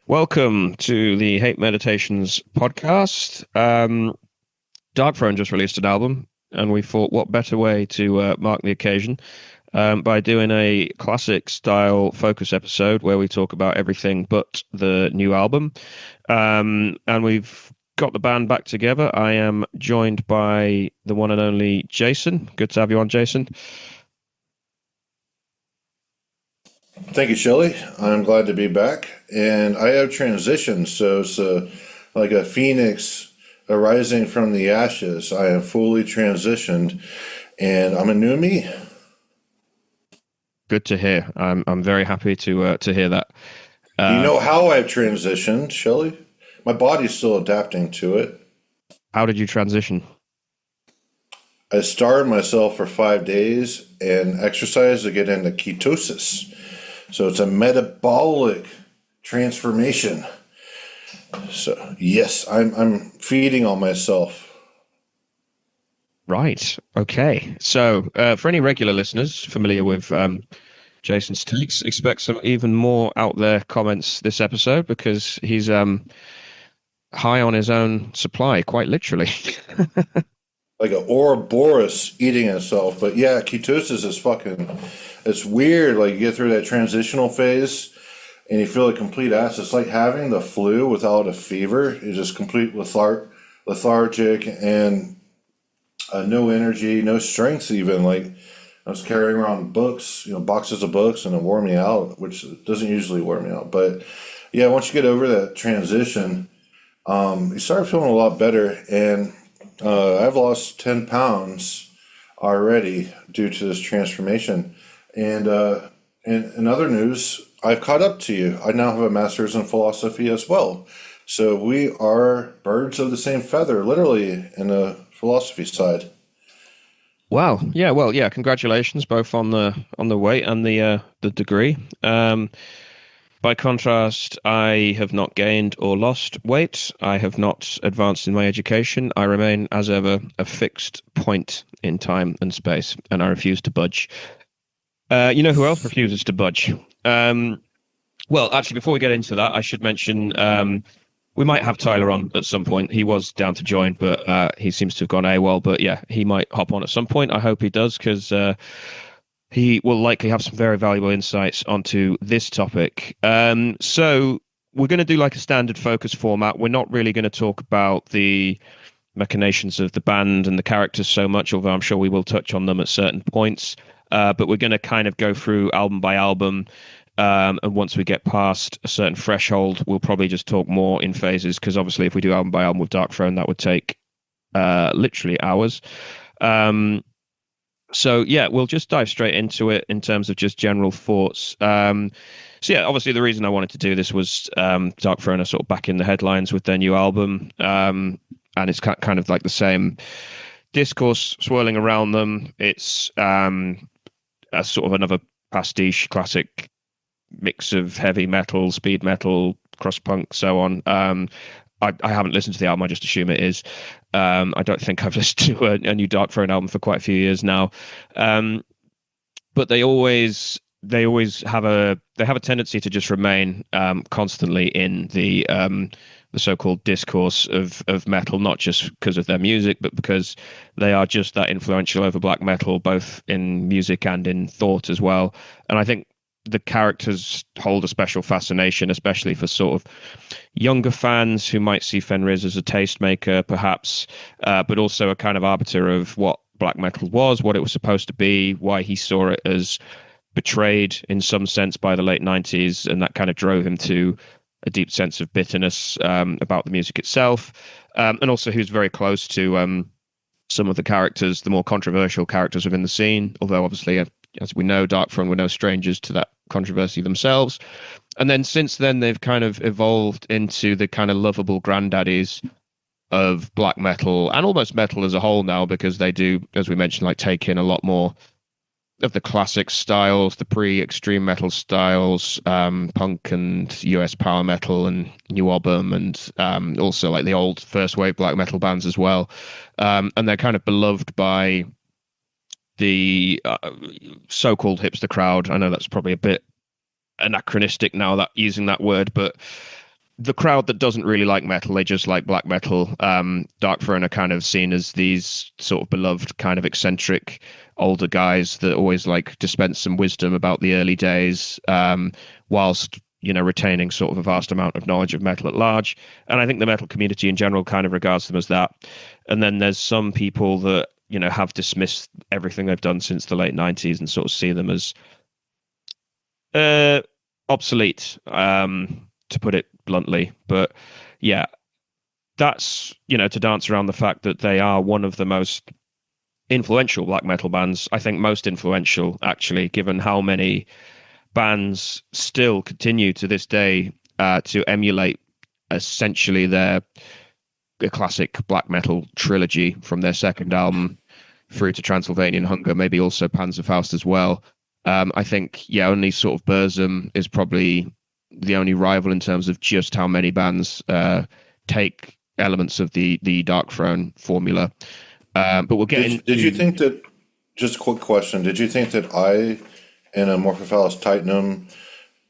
Welcome to the Hate Meditations podcast. Darkthrone just released an album, and we thought what better way to mark the occasion by doing a classic style focus episode where we talk about everything but the new album. And we've got the band back together. I am joined by the one and only Jason. Good to have you on, Jason. Thank you, Shelley. I'm glad to be back. And I have transitioned, so it's like a phoenix arising from the ashes. I am fully transitioned, and I'm a new me. Good to hear. I'm very happy to hear that. Do you Uh, know how I've transitioned, Shelley? My body's still adapting to it. how did you transition? I starved myself for 5 days and exercised to get into ketosis. So it's a metabolic transformation. So yes, I'm feeding on myself. Right. Okay. So, for any regular listeners familiar with Jason's takes, expect some even more out there comments this episode because he's high on his own supply, quite literally. Like an Ouroboros eating itself. But yeah, ketosis is fucking, it's weird. Like you get through that transitional phase and you feel like complete ass. It's like having the flu without a fever. You're just complete lethargic and no energy, no strength even. Like I was carrying around books, boxes of books, and it wore me out, which doesn't usually wear me out. But yeah, once you get over that transition, you start feeling a lot better. And I've lost 10 pounds already due to this transformation. And in other news, I've caught up to you. I now have a master's in philosophy as well. So we are birds of the same feather, literally, in the philosophy side. Wow. Yeah. Well. Yeah. Congratulations both on the weight and the degree. By contrast, I have not gained or lost weight. I have not advanced in my education. I remain, as ever, a fixed point in time and space, and I refuse to budge. You know who else refuses to budge? Um, well, actually, before we get into that, I should mention we might have Tyler on at some point. He was down to join, but he seems to have gone AWOL. But yeah, he might hop on at some point. I hope he does because he will likely have some very valuable insights onto this topic. So we're going to do like a standard focus format. We're not really going to talk about the machinations of the band and the characters so much, although I'm sure we will touch on them at certain points. But we're going to kind of go through album by album. And once we get past a certain threshold, we'll probably just talk more in phases, because obviously if we do album by album with Darkthrone, that would take literally hours. Um, so yeah, we'll just dive straight into it in terms of just general thoughts. So yeah, obviously the reason I wanted to do this was Darkthrone are sort of back in the headlines with their new album, and it's kind of like the same discourse swirling around them. It's a sort of another pastiche classic mix of heavy metal, speed metal, cross punk, so on. I haven't listened to the album. I just assume it is. I don't think I've listened to a new Darkthrone album for quite a few years now. Um, but they always have a tendency to just remain constantly in the so-called discourse of metal, not just because of their music, but because they are just that influential over black metal, both in music and in thought as well. And I think the characters hold a special fascination, especially for sort of younger fans who might see Fenriz as a tastemaker, perhaps, but also a kind of arbiter of what black metal was, what it was supposed to be, why he saw it as betrayed in some sense by the late 90s, and that kind of drove him to a deep sense of bitterness about the music itself. And also he was very close to some of the characters, the more controversial characters within the scene, although obviously, as we know, Darkthrone were no strangers to that controversy themselves. And then since then, they've kind of evolved into the kind of lovable granddaddies of black metal and almost metal as a whole now, because they do, as we mentioned, like take in a lot more of the classic styles, the pre-extreme metal styles, punk and US power metal and new album, and also like the old first wave black metal bands as well. And they're kind of beloved by the so-called hipster crowd. I know that's probably a bit anachronistic now, that using that word, but the crowd that doesn't really like metal, they just like black metal. Darkthrone are kind of seen as these sort of beloved, kind of eccentric older guys that always like dispense some wisdom about the early days, whilst retaining sort of a vast amount of knowledge of metal at large. And I think the metal community in general kind of regards them as that. And then there's some people that have dismissed everything they've done since the late '90s and sort of see them as uh, obsolete, to put it bluntly. But yeah, that's to dance around the fact that they are one of the most influential black metal bands. I think most influential, actually, given how many bands still continue to this day to emulate essentially their classic black metal trilogy from their second album through to Transylvanian Hunger, maybe also Panzerfaust as well. I think, yeah, only sort of Burzum is probably the only rival in terms of just how many bands take elements of the Darkthrone formula. But we'll get into... Did you think that, just a quick question, did you think that I and Amorphophallus Titanum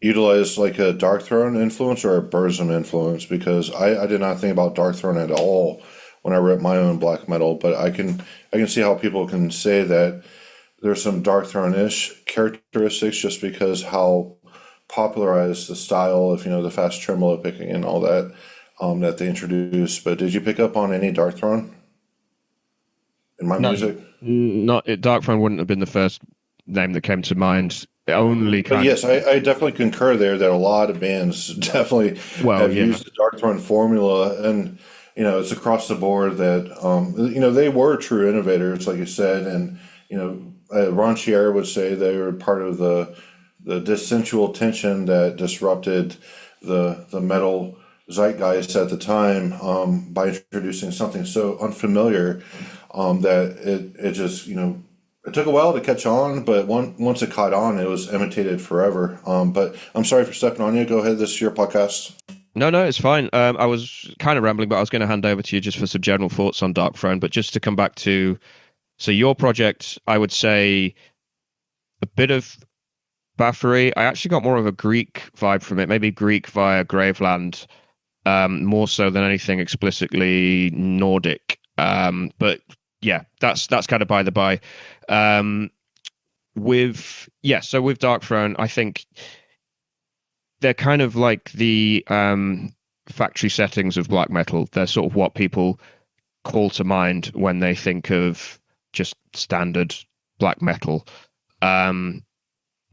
utilized like a Darkthrone influence or a Burzum influence? Because I did not think about Darkthrone at all when I wrote my own black metal, but I can see how people can say that there's some Darkthrone-ish characteristics just because how popularized the style of the fast tremolo picking and all that that they introduced. But did you pick up on any Darkthrone in my No, music? not Darkthrone wouldn't have been the first name that came to mind. It only But yes, I definitely concur there that a lot of bands definitely have used the Darkthrone formula, and it's across the board that they were true innovators, like you said, and Ron Chier would say they were part of the dissensual tension that disrupted the metal zeitgeist at the time by introducing something so unfamiliar that it just it took a while to catch on, but once it caught on, it was imitated forever. But I'm sorry for stepping on you. Go ahead. This is your podcast. No, it's fine. I was kind of rambling, but I was going to hand over to you just for some general thoughts on Darkthrone. But just to come back to, so your project, I would say a bit of Bathory. I actually got more of a Greek vibe from it, maybe Greek via Graveland, more so than anything explicitly Nordic. But yeah, that's kind of by the by. So with Darkthrone, I think they're kind of like the factory settings of black metal. They're sort of what people call to mind when they think of just standard black metal. And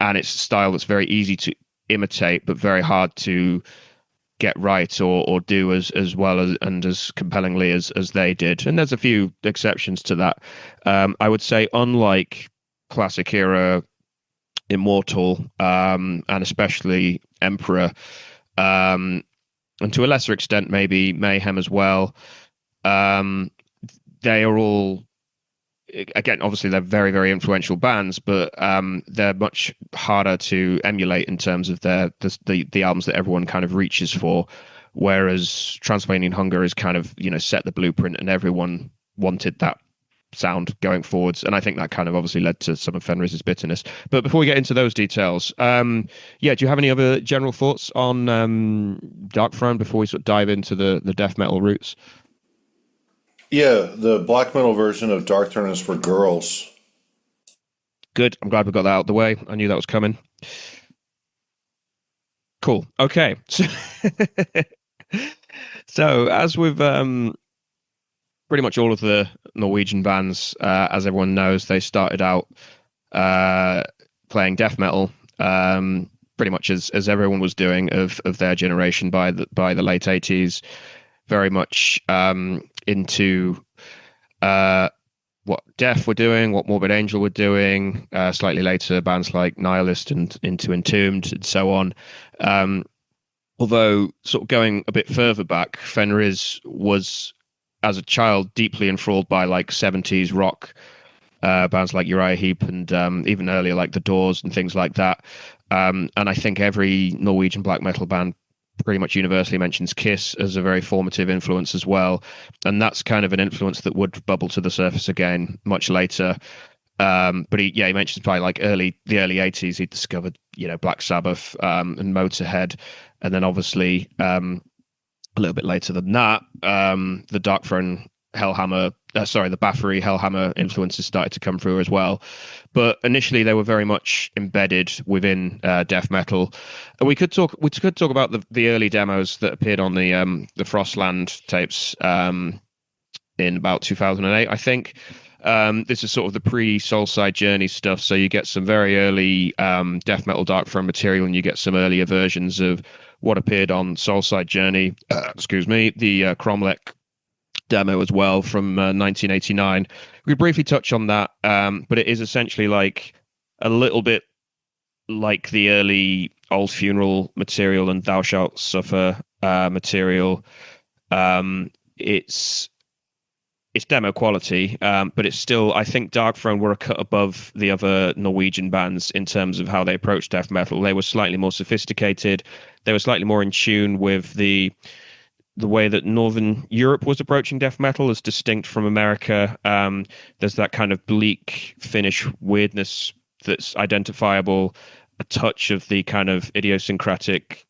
it's a style that's very easy to imitate, but very hard to get right or do as well as and as compellingly as they did. And there's a few exceptions to that. I would say, unlike classic era Immortal, and especially Emperor, and to a lesser extent maybe Mayhem as well, they are all, again, obviously they're very, very influential bands, but they're much harder to emulate in terms of the albums that everyone kind of reaches for. Whereas Transylvanian Hunger is kind of set the blueprint, and everyone wanted that sound going forwards. And I think that kind of obviously led to some of Fenris's bitterness. But before we get into those details, do you have any other general thoughts on Darkthrone before we sort of dive into the death metal roots? Yeah, the black metal version of Darkthrone is for girls. Good. I'm glad we got that out of the way. I knew that was coming. Cool. Okay. So as with pretty much all of the Norwegian bands, as everyone knows, they started out playing death metal, pretty much as everyone was doing of their generation by the late 80s, very much into what Death were doing, what Morbid Angel were doing, slightly later bands like Nihilist and into Entombed and so on. Although sort of going a bit further back, Fenris was, as a child, deeply enthralled by like 70s rock bands like Uriah Heep and even earlier like The Doors and things like that. And I think every Norwegian black metal band pretty much universally mentions Kiss as a very formative influence as well. And that's kind of an influence that would bubble to the surface again much later. But he mentions by like the early 80s, he discovered, Black Sabbath and Motorhead. And then obviously a little bit later than that, the Darkthrone Hellhammer, the Bathory Hellhammer influences started to come through as well. But initially, they were very much embedded within death metal. We could talk about the early demos that appeared on the Frostland tapes in about 2008, I think. This is sort of the pre-Soulside Journey stuff, so you get some very early death metal Darkthrone material, and you get some earlier versions of what appeared on Soulside Journey. The Cromlech demo as well from 1989. We briefly touch on that, but it is essentially like a little bit like the early Old Funeral material and Thou Shalt Suffer material. It's demo quality, but it's still, I think Darkthrone were a cut above the other Norwegian bands in terms of how they approached death metal. They were slightly more sophisticated. They were slightly more in tune with the way that Northern Europe was approaching death metal, as distinct from America. There's that kind of bleak Finnish weirdness that's identifiable, a touch of the kind of idiosyncratic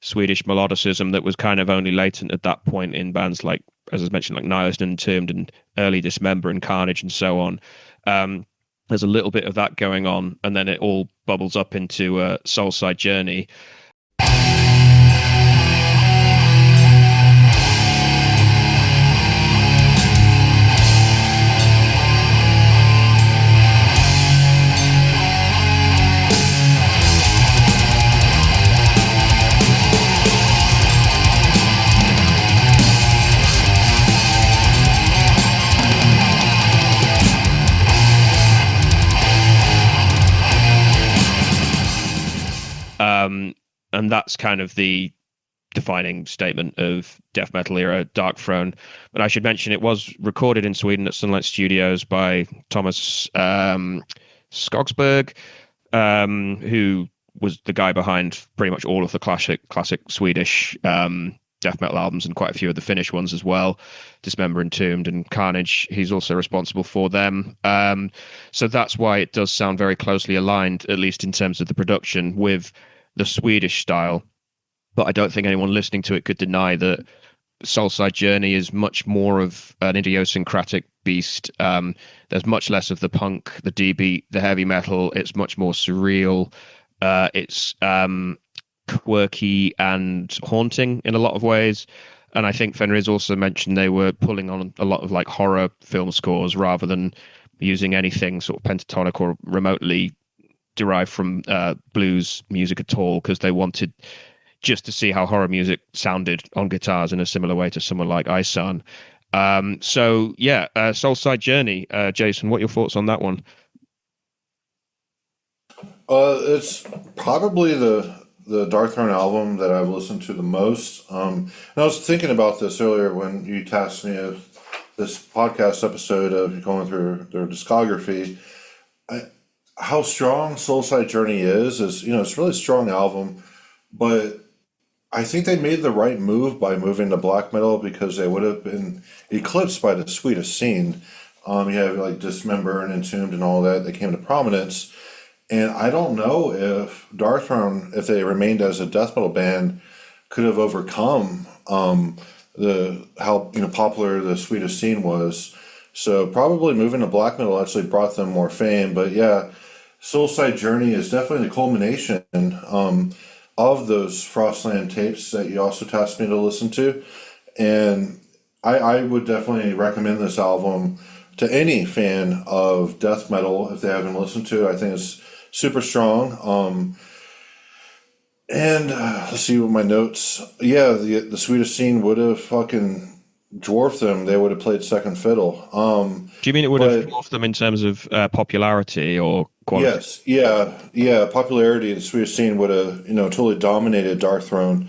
Swedish melodicism that was kind of only latent at that point in bands like, as I mentioned, like Nihilist and Entombed and early Dismember and Carnage and so on. There's a little bit of that going on, and then it all bubbles up into Soulside Journey. And that's kind of the defining statement of death metal era Darkthrone. But I should mention it was recorded in Sweden at Sunlight Studios by Thomas Skogsberg, who was the guy behind pretty much all of the classic Swedish death metal albums and quite a few of the Finnish ones as well. Dismember, Entombed, and Carnage. He's also responsible for them. So that's why it does sound very closely aligned, at least in terms of the production, with the Swedish style. But I don't think anyone listening to it could deny that Soulside Journey is much more of an idiosyncratic beast. There's much less of the punk, the D-beat, the heavy metal. It's much more surreal. It's quirky and haunting in a lot of ways. And I think Fenriz also mentioned they were pulling on a lot of like horror film scores rather than using anything sort of pentatonic or remotely derived from blues music at all, because they wanted just to see how horror music sounded on guitars in a similar way to someone like Isan. Soulside Journey. Jason, what are your thoughts on that one? It's probably the Darkthrone album that I've listened to the most. And I was thinking about this earlier when you tasked me with this podcast episode of going through their discography. How strong Soulside Journey is it's a really strong album, but I think they made the right move by moving to black metal, because they would have been eclipsed by the Swedish scene. You have like Dismember and Entombed and all that came to prominence. And I don't know if Darkthrone, if they remained as a death metal band, could have overcome how popular the Swedish scene was. So probably moving to black metal actually brought them more fame. But yeah, Soulside Journey is definitely the culmination of those Frostland tapes that you also tasked me to listen to. And I would definitely recommend this album to any fan of death metal if they haven't listened to it. I think it's super strong. Let's see what my notes. Yeah, the Swedish scene would have fucking dwarfed them. They would have played second fiddle. Do you mean it would have dwarfed them in terms of popularity or quality? Yes, yeah. Popularity, the Swedish scene would have totally dominated Darkthrone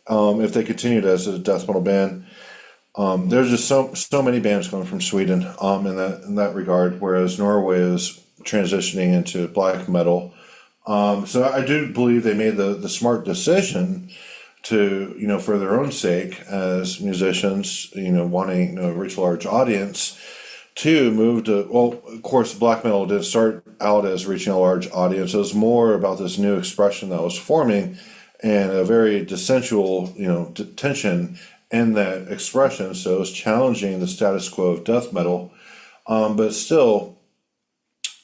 if they continued as a death metal band. There's just so many bands coming from Sweden in that regard, whereas Norway is transitioning into black metal. So I do believe they made the smart decision to, for their own sake as musicians, wanting to reach a large audience, to move to, well, of course, black metal didn't start out as reaching a large audience. It was more about this new expression that was forming and a very sensual, tension and that expression. So it's challenging the status quo of death metal. But still,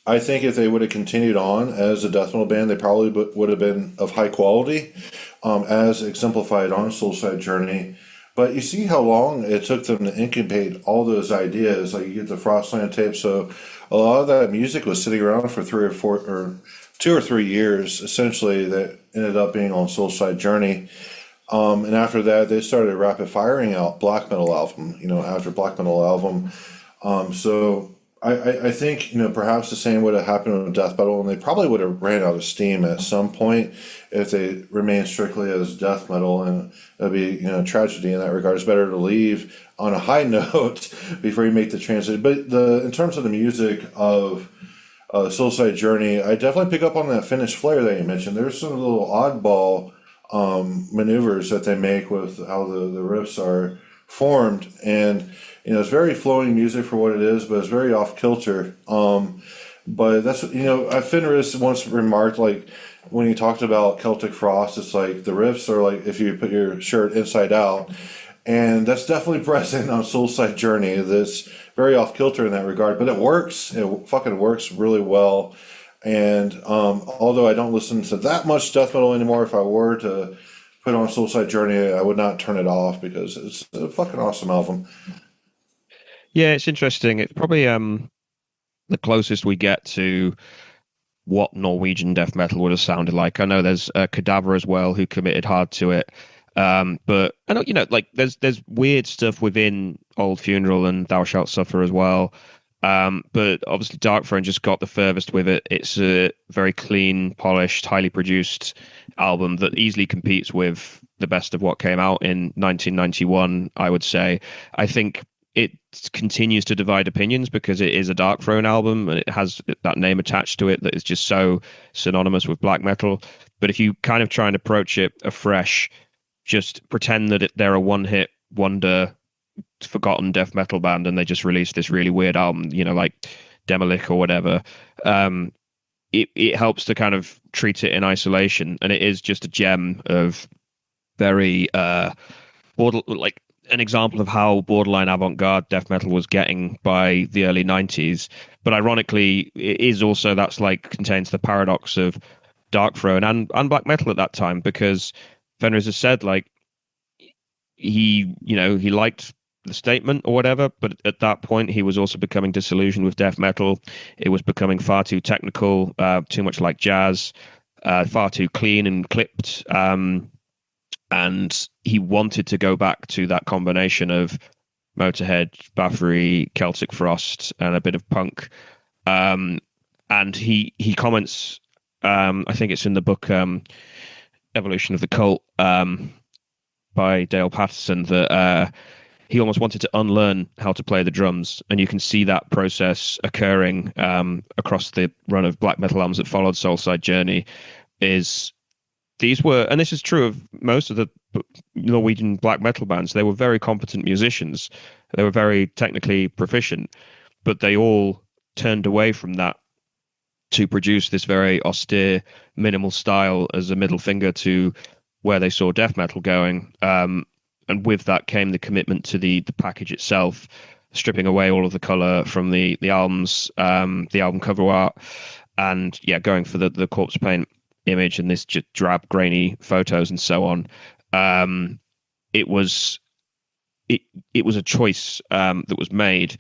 I think if they would have continued on as a death metal band, they probably would have been of high quality, as exemplified on Soulside Journey. But you see how long it took them to incubate all those ideas. Like you get the Frostland tape, so a lot of that music was sitting around for 3 or 4 or 2 or 3 years, essentially, that ended up being on Soulside Journey. And after that, they started rapid firing out black metal album, after black metal album. So I think, perhaps the same would have happened with death metal, and they probably would have ran out of steam at some point if they remained strictly as death metal, and it'd be, tragedy in that regard. It's better to leave on a high note before you make the transition. But in terms of the music of Soulside Journey, I definitely pick up on that finished flair that you mentioned. There's some little oddball maneuvers that they make with how the riffs are formed, and it's very flowing music for what it is, but it's very off kilter. But that's Fenris once remarked, like, when he talked about Celtic Frost, it's like the riffs are like if you put your shirt inside out, and that's definitely present on Soulside Journey. That's very off kilter in that regard, but it works. It fucking works really well. And although I don't listen to that much death metal anymore, if I were to put on Soulside Journey, I would not turn it off because it's a fucking awesome album. Yeah, it's interesting. It's probably the closest we get to what Norwegian death metal would have sounded like. I know there's Cadaver as well who committed hard to it. But I know, like there's weird stuff within Old Funeral and Thou Shalt Suffer as well. But obviously Darkthrone just got the furthest with it. It's a very clean, polished, highly produced album that easily competes with the best of what came out in 1991, I would say. I think it continues to divide opinions because it is a Darkthrone album and it has that name attached to it that is just so synonymous with black metal. But if you kind of try and approach it afresh, just pretend that they're a one-hit wonder, forgotten death metal band, and they just released this really weird album, like Demolich or whatever. It helps to kind of treat it in isolation, and it is just a gem of very like an example of how borderline avant-garde death metal was getting by the early 90s. But ironically, it is also contains the paradox of Darkthrone and black metal at that time, because Fenris has said he liked the statement or whatever, but at that point he was also becoming disillusioned with death metal. It was becoming far too technical, too much like jazz, far too clean and clipped. And he wanted to go back to that combination of Motorhead, Bathory, Celtic Frost, and a bit of punk. And he comments, I think it's in the book Evolution of the Cult by Dale Patterson, that he almost wanted to unlearn how to play the drums. And you can see that process occurring across the run of black metal albums that followed Soulside Journey. And this is true of most of the Norwegian black metal bands, they were very competent musicians. They were very technically proficient, but they all turned away from that to produce this very austere, minimal style as a middle finger to where they saw death metal going. And with that came the commitment to the package itself, stripping away all of the color from the albums, the album cover art, and going for the corpse paint image and this just drab, grainy photos and so on. It was a choice that was made,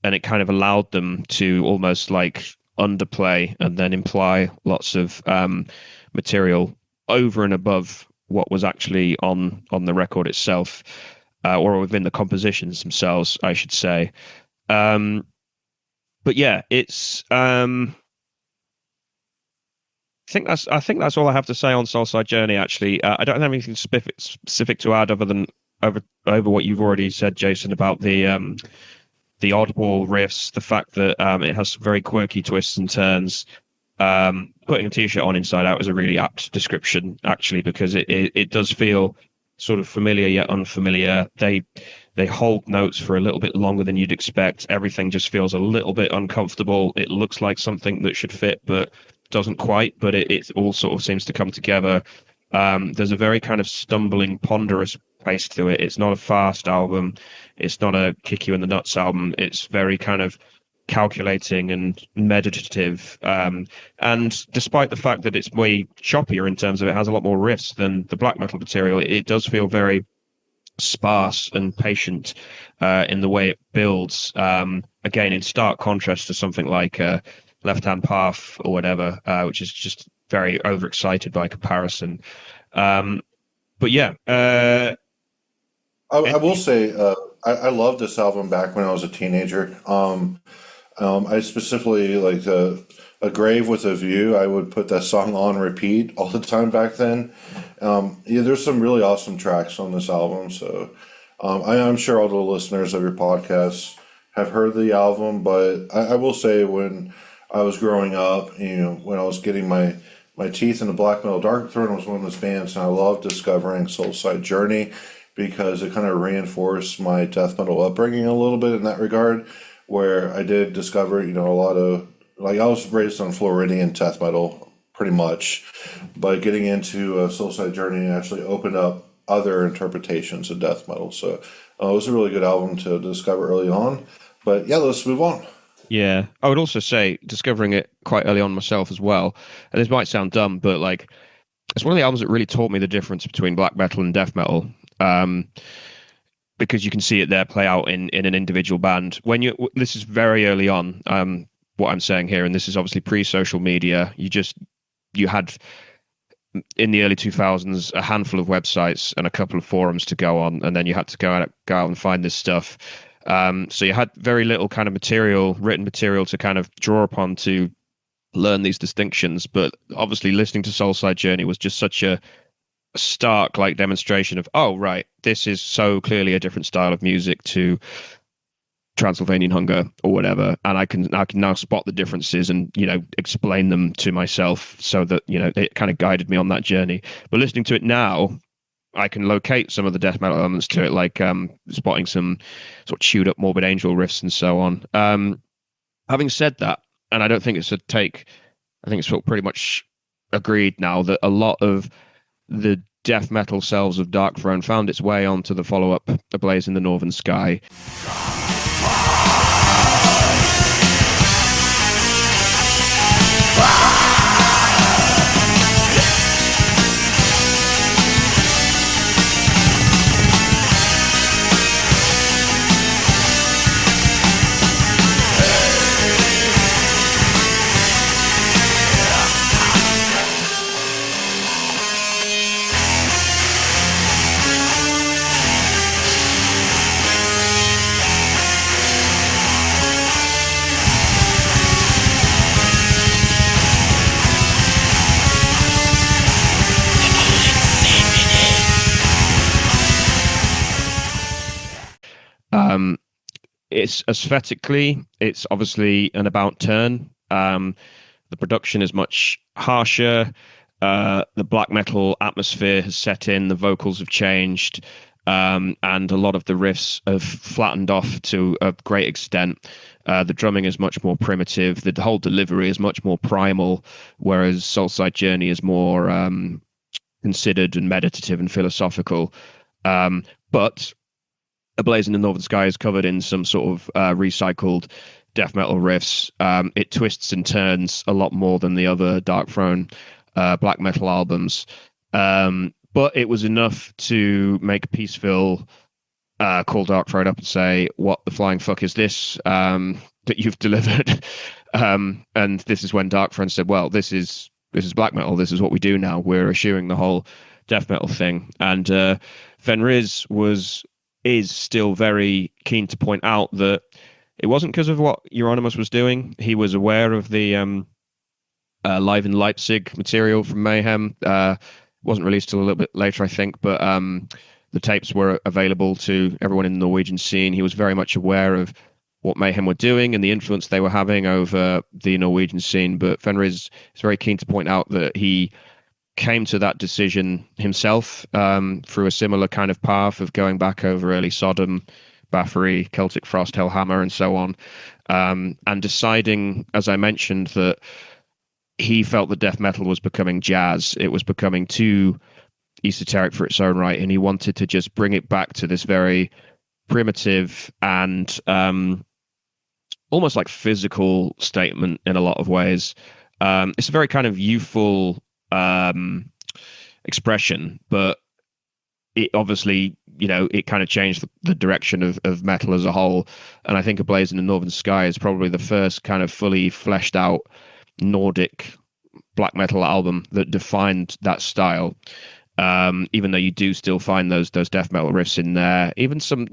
and it kind of allowed them to almost underplay and then imply lots of material over and above what was actually on the record itself, or within the compositions themselves, I should say. But yeah, it's I think that's all I have to say on Soulside Journey. Actually, I don't have anything specific to add other than over what you've already said, Jason, about the oddball riffs, the fact that it has very quirky twists and turns. Putting a t-shirt on inside out is a really apt description, actually, because it does feel sort of familiar yet unfamiliar. They hold notes for a little bit longer than you'd expect. Everything just feels a little bit uncomfortable. It looks like something that should fit, but doesn't quite. But it all sort of seems to come together. There's a very kind of stumbling, ponderous pace to it. It's not a fast album. It's not a kick you in the nuts album. It's very kind of calculating and meditative. And despite the fact that it's way choppier in terms of it has a lot more riffs than the black metal material, it does feel very sparse and patient in the way it builds. Again, in stark contrast to something like Left Hand Path or whatever, which is just very overexcited by comparison. But yeah, I will say I loved this album back when I was a teenager. I specifically like A Grave with a View. I would put that song on repeat all the time back then. Yeah, there's some really awesome tracks on this album. So I'm sure all the listeners of your podcast have heard the album, but I will say when I was growing up, when I was getting my teeth into black metal, Darkthrone was one of those bands, and I loved discovering Soulside Journey because it kind of reinforced my death metal upbringing a little bit in that regard, where I did discover, a lot of, like, I was raised on Floridian death metal pretty much, but getting into Soulside Journey actually opened up other interpretations of death metal. So it was a really good album to discover early on. But yeah, let's move on. yeah. I would also say discovering it quite early on myself as well. And this might sound dumb, but like it's one of the albums that really taught me the difference between black metal and death metal. Um, because you can see it there play out in an individual band. This is very early on, what I'm saying here, and this is obviously pre-social media. You had in the early 2000s a handful of websites and a couple of forums to go on, and then you had to go out and find this stuff. So you had very little kind of written material to kind of draw upon to learn these distinctions. But obviously listening to Soulside Journey was just such a stark like demonstration of, oh right, this is so clearly a different style of music to Transylvanian Hunger or whatever, and I can now spot the differences and explain them to myself, so that it kind of guided me on that journey. But listening to it now, I can locate some of the death metal elements to it, like spotting some sort of chewed up Morbid Angel riffs and so on. Having said that, and I don't think it's a take, I think it's sort of pretty much agreed now that a lot of the death metal selves of Darkthrone found its way onto the follow-up A Blaze in the Northern Sky. It's aesthetically, it's obviously an about turn. The production is much harsher. The black metal atmosphere has set in. The vocals have changed, and a lot of the riffs have flattened off to a great extent. The drumming is much more primitive. The whole delivery is much more primal, whereas Soulside Journey is more considered and meditative and philosophical. But A Blaze in the Northern Sky is covered in some sort of recycled death metal riffs. It twists and turns a lot more than the other Darkthrone black metal albums. But it was enough to make Peaceville call Darkthrone up and say, "What the flying fuck is this that you've delivered?" And this is when Darkthrone said, "Well, this is black metal. This is what we do now. We're eschewing the whole death metal thing." And Fenriz is still very keen to point out that it wasn't because of what Euronymous was doing. He was aware of the Live in Leipzig material from Mayhem. Wasn't released till a little bit later, I think, but the tapes were available to everyone in the Norwegian scene. He was very much aware of what Mayhem were doing and the influence they were having over the Norwegian scene. But Fenriz is very keen to point out that he came to that decision himself through a similar kind of path of going back over early Sodom, Bathory, Celtic Frost, Hellhammer, and so on, and deciding, as I mentioned, that he felt that death metal was becoming jazz. It was becoming too esoteric for its own right, and he wanted to just bring it back to this very primitive and almost like physical statement in a lot of ways. It's a very kind of youthful expression, but it obviously, it kind of changed the direction of metal as a whole. And I think A Blaze in the Northern Sky is probably the first kind of fully fleshed out Nordic black metal album that defined that style. Even though you do still find those death metal riffs in there, even some,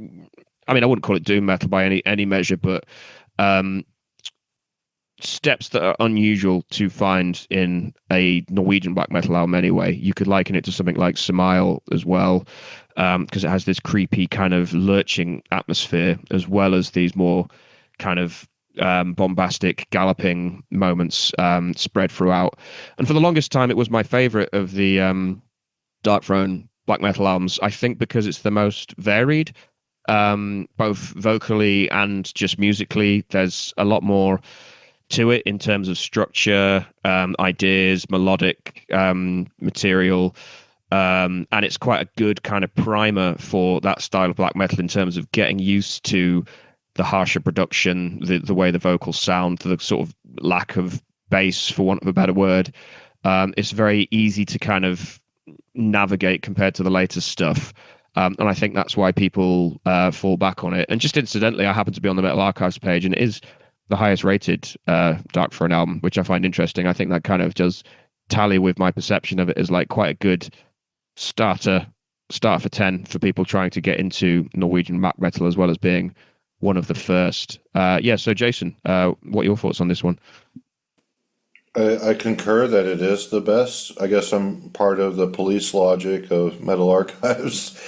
I mean, I wouldn't call it doom metal by any measure, but steps that are unusual to find in a Norwegian black metal album anyway. You could liken it to something like Smile as well, because it has this creepy kind of lurching atmosphere, as well as these more kind of bombastic galloping moments spread throughout. And for the longest time, it was my favorite of the Darkthrone black metal albums, I think, because it's the most varied, both vocally and just musically. There's a lot more to it in terms of structure, ideas, melodic material, and it's quite a good kind of primer for that style of black metal in terms of getting used to the harsher production, the way the vocals sound, the sort of lack of bass, for want of a better word. It's very easy to kind of navigate compared to the latest stuff. And I think that's why people fall back on it. And just incidentally, I happen to be on the Metal Archives page, and it is the highest rated Darkthrone album, which I find interesting. I think that kind of does tally with my perception of it as like quite a good start for 10 for people trying to get into Norwegian black metal, as well as being one of the first. So Jason, what are your thoughts on this one? I concur that it is the best. I guess I'm part of the police logic of Metal Archives.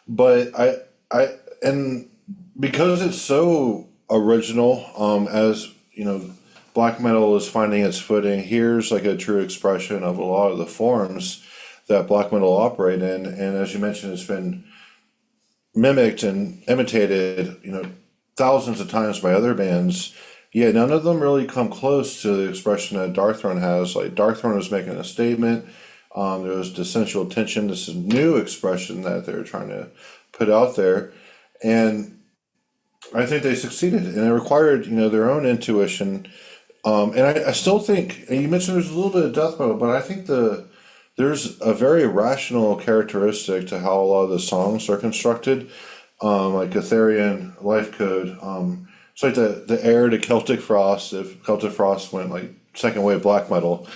But and because it's so original, as black metal is finding its footing, here's like a true expression of a lot of the forms that black metal operate in. And as you mentioned, it's been mimicked and imitated, thousands of times by other bands. Yeah, none of them really come close to the expression that Darkthrone has. Like, Darkthrone is making a statement. There was essential tension. This is a new expression that they're trying to put out there. And I think they succeeded. And it required, their own intuition. And I still think, and you mentioned there's a little bit of death metal, but I think there's a very rational characteristic to how a lot of the songs are constructed. Like Etherian Life Code. It's like the heir to Celtic Frost, if Celtic Frost went like second wave black metal.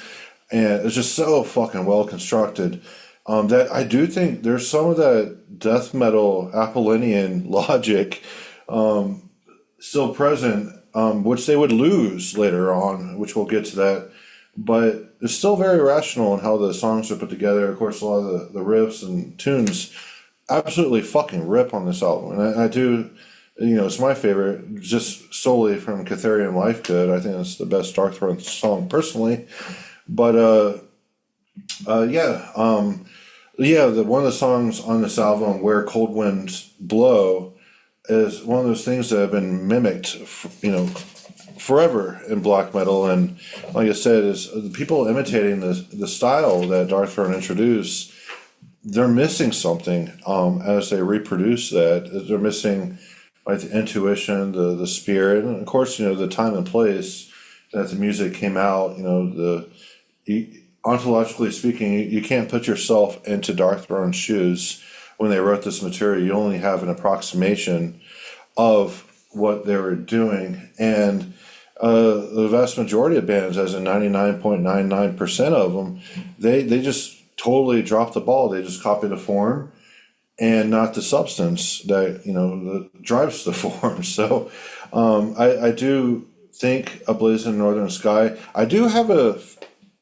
And it's just so fucking well constructed that I do think there's some of that death metal Apollonian logic still present, which they would lose later on, which we'll get to that. But it's still very rational in how the songs are put together. Of course, a lot of the riffs and tunes absolutely fucking rip on this album. And I do... it's my favorite, just solely from Catherian Life Code. I think it's the best Darkthrone song personally. But one of the songs on this album, Where Cold Winds Blow, is one of those things that have been mimicked, forever in black metal. And like I said, is the people imitating the style that Darkthrone introduced. They're missing something as they reproduce that. They're missing, like, the intuition, the spirit, and of course, the time and place that the music came out. Ontologically speaking, you can't put yourself into Darkthrone's shoes when they wrote this material. You only have an approximation of what they were doing, and the vast majority of bands, as in 99.99% of them, they just totally dropped the ball. They just copied the form and not the substance that drives the form. So I do think A Blaze in the Northern Sky. I do have a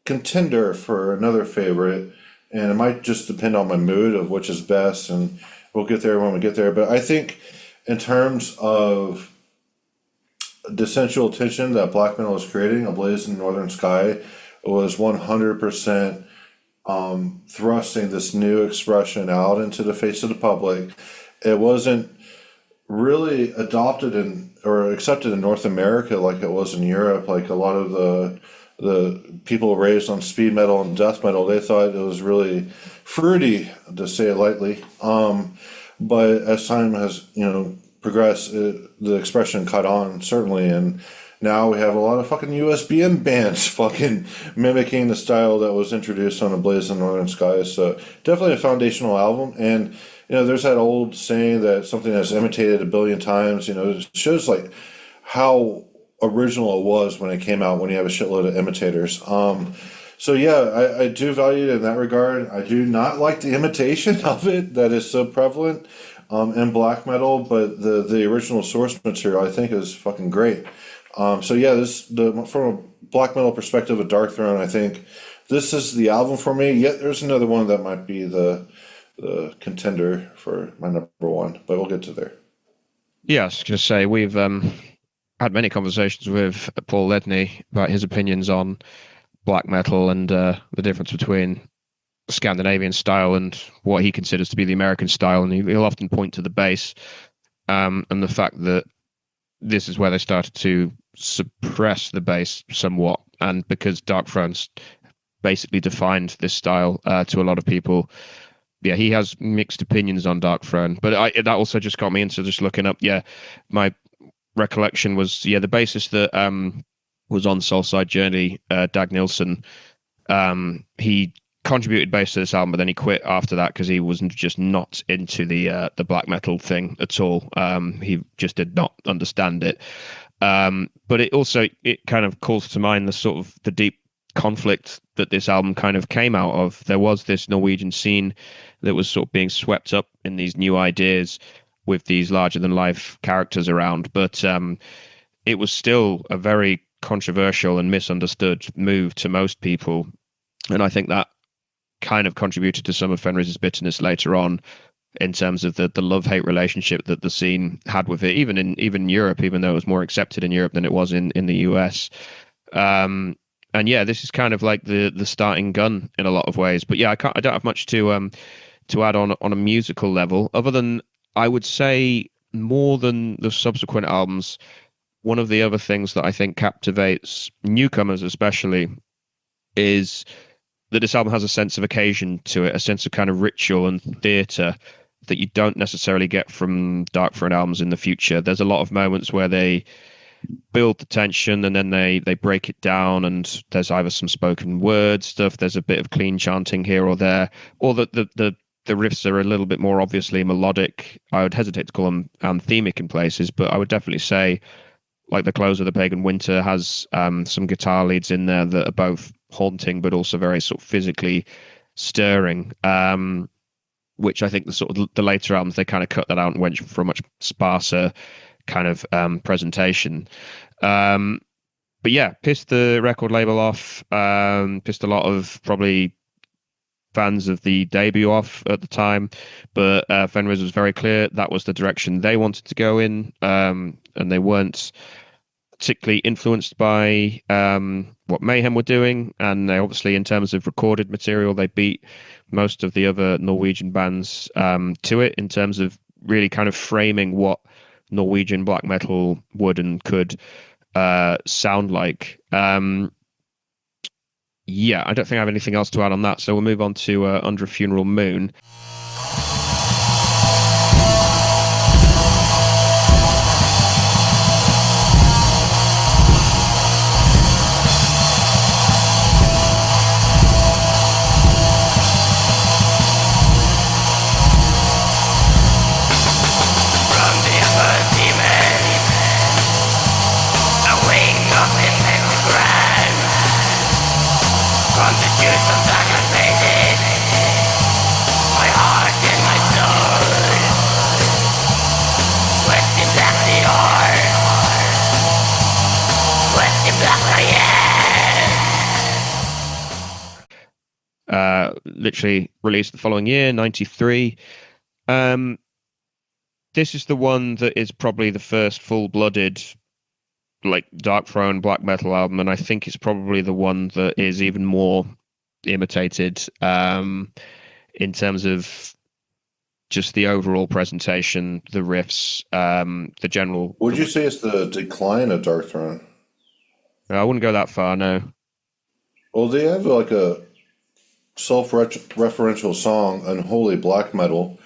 contender for another favorite, and it might just depend on my mood of which is best, and we'll get there when we get there. But I think in terms of the sensual tension that black metal is creating, A Blaze in the Northern Sky was 100% thrusting this new expression out into the face of the public. It wasn't really adopted or accepted in North America like it was in Europe. Like a lot of the people raised on speed metal and death metal, they thought it was really fruity, to say it lightly. But as time has, progressed, the expression caught on, certainly, and now we have a lot of fucking USBN bands fucking mimicking the style that was introduced on A Blaze in Northern Skies. So definitely a foundational album. And, there's that old saying that something that's imitated a billion times, it shows like how original it was when it came out, when you have a shitload of imitators. So yeah, I do value it in that regard. I do not like the imitation of it that is so prevalent in black metal, but the original source material I think is fucking great. So yeah, from a black metal perspective of Darkthrone, I think this is the album for me. Yet there's another one that might be the contender for my number one, but we'll get to there. Yeah, I was going to say we've had many conversations with Paul Ledney about his opinions on black metal and the difference between Scandinavian style and what he considers to be the American style, and he'll often point to the bass and the fact that this is where they started to suppress the bass somewhat, and because Darkthrone's basically defined this style to a lot of people. Yeah, he has mixed opinions on Darkthrone, but that also just got me into just looking up. Yeah, my recollection was the bassist that was on Soulside Journey, Dag Nilsson. He contributed bass to this album, but then he quit after that because he wasn't just not into the black metal thing at all. He just did not understand it. But it kind of calls to mind the deep conflict that this album kind of came out of. There was this Norwegian scene that was sort of being swept up in these new ideas with these larger than life characters around, but it was still a very controversial and misunderstood move to most people, and I think that kind of contributed to some of Fenris's bitterness later on in terms of the love-hate relationship that the scene had with it, even in Europe, even though it was more accepted in Europe than it was in the US. And yeah, this is kind of like the starting gun in a lot of ways. But yeah, I don't have much to add on a musical level, other than I would say more than the subsequent albums. One of the other things that I think captivates newcomers, especially, is that this album has a sense of occasion to it, a sense of kind of ritual and theatre that you don't necessarily get from Darkthrone albums in the future. There's a lot of moments where they build the tension and then they break it down, and there's either some spoken word stuff, there's a bit of clean chanting here or there, or the riffs are a little bit more obviously melodic. I would hesitate to call them anthemic in places, but I would definitely say like the close of the Pagan Winter has some guitar leads in there that are both haunting but also very sort of physically stirring, which I think the later albums they kind of cut that out and went for a much sparser kind of presentation. But yeah, pissed the record label off, pissed a lot of probably fans of the debut off at the time, but Fenris was very clear that was the direction they wanted to go in, and they weren't particularly influenced by what Mayhem were doing, and they obviously, in terms of recorded material, they beat most of the other Norwegian bands to it in terms of really kind of framing what Norwegian black metal would and could sound like. Yeah, I don't think I have anything else to add on that, so we'll move on to Under a Funeral Moon. Literally released the following year, 93. This is the one that is probably the first full-blooded like Darkthrone black metal album, and I think it's probably the one that is even more imitated in terms of just the overall presentation, the riffs, the general. Would you say it's the decline of Darkthrone? I wouldn't go that far, no. Well, they have like a self-referential song, unholy black metal.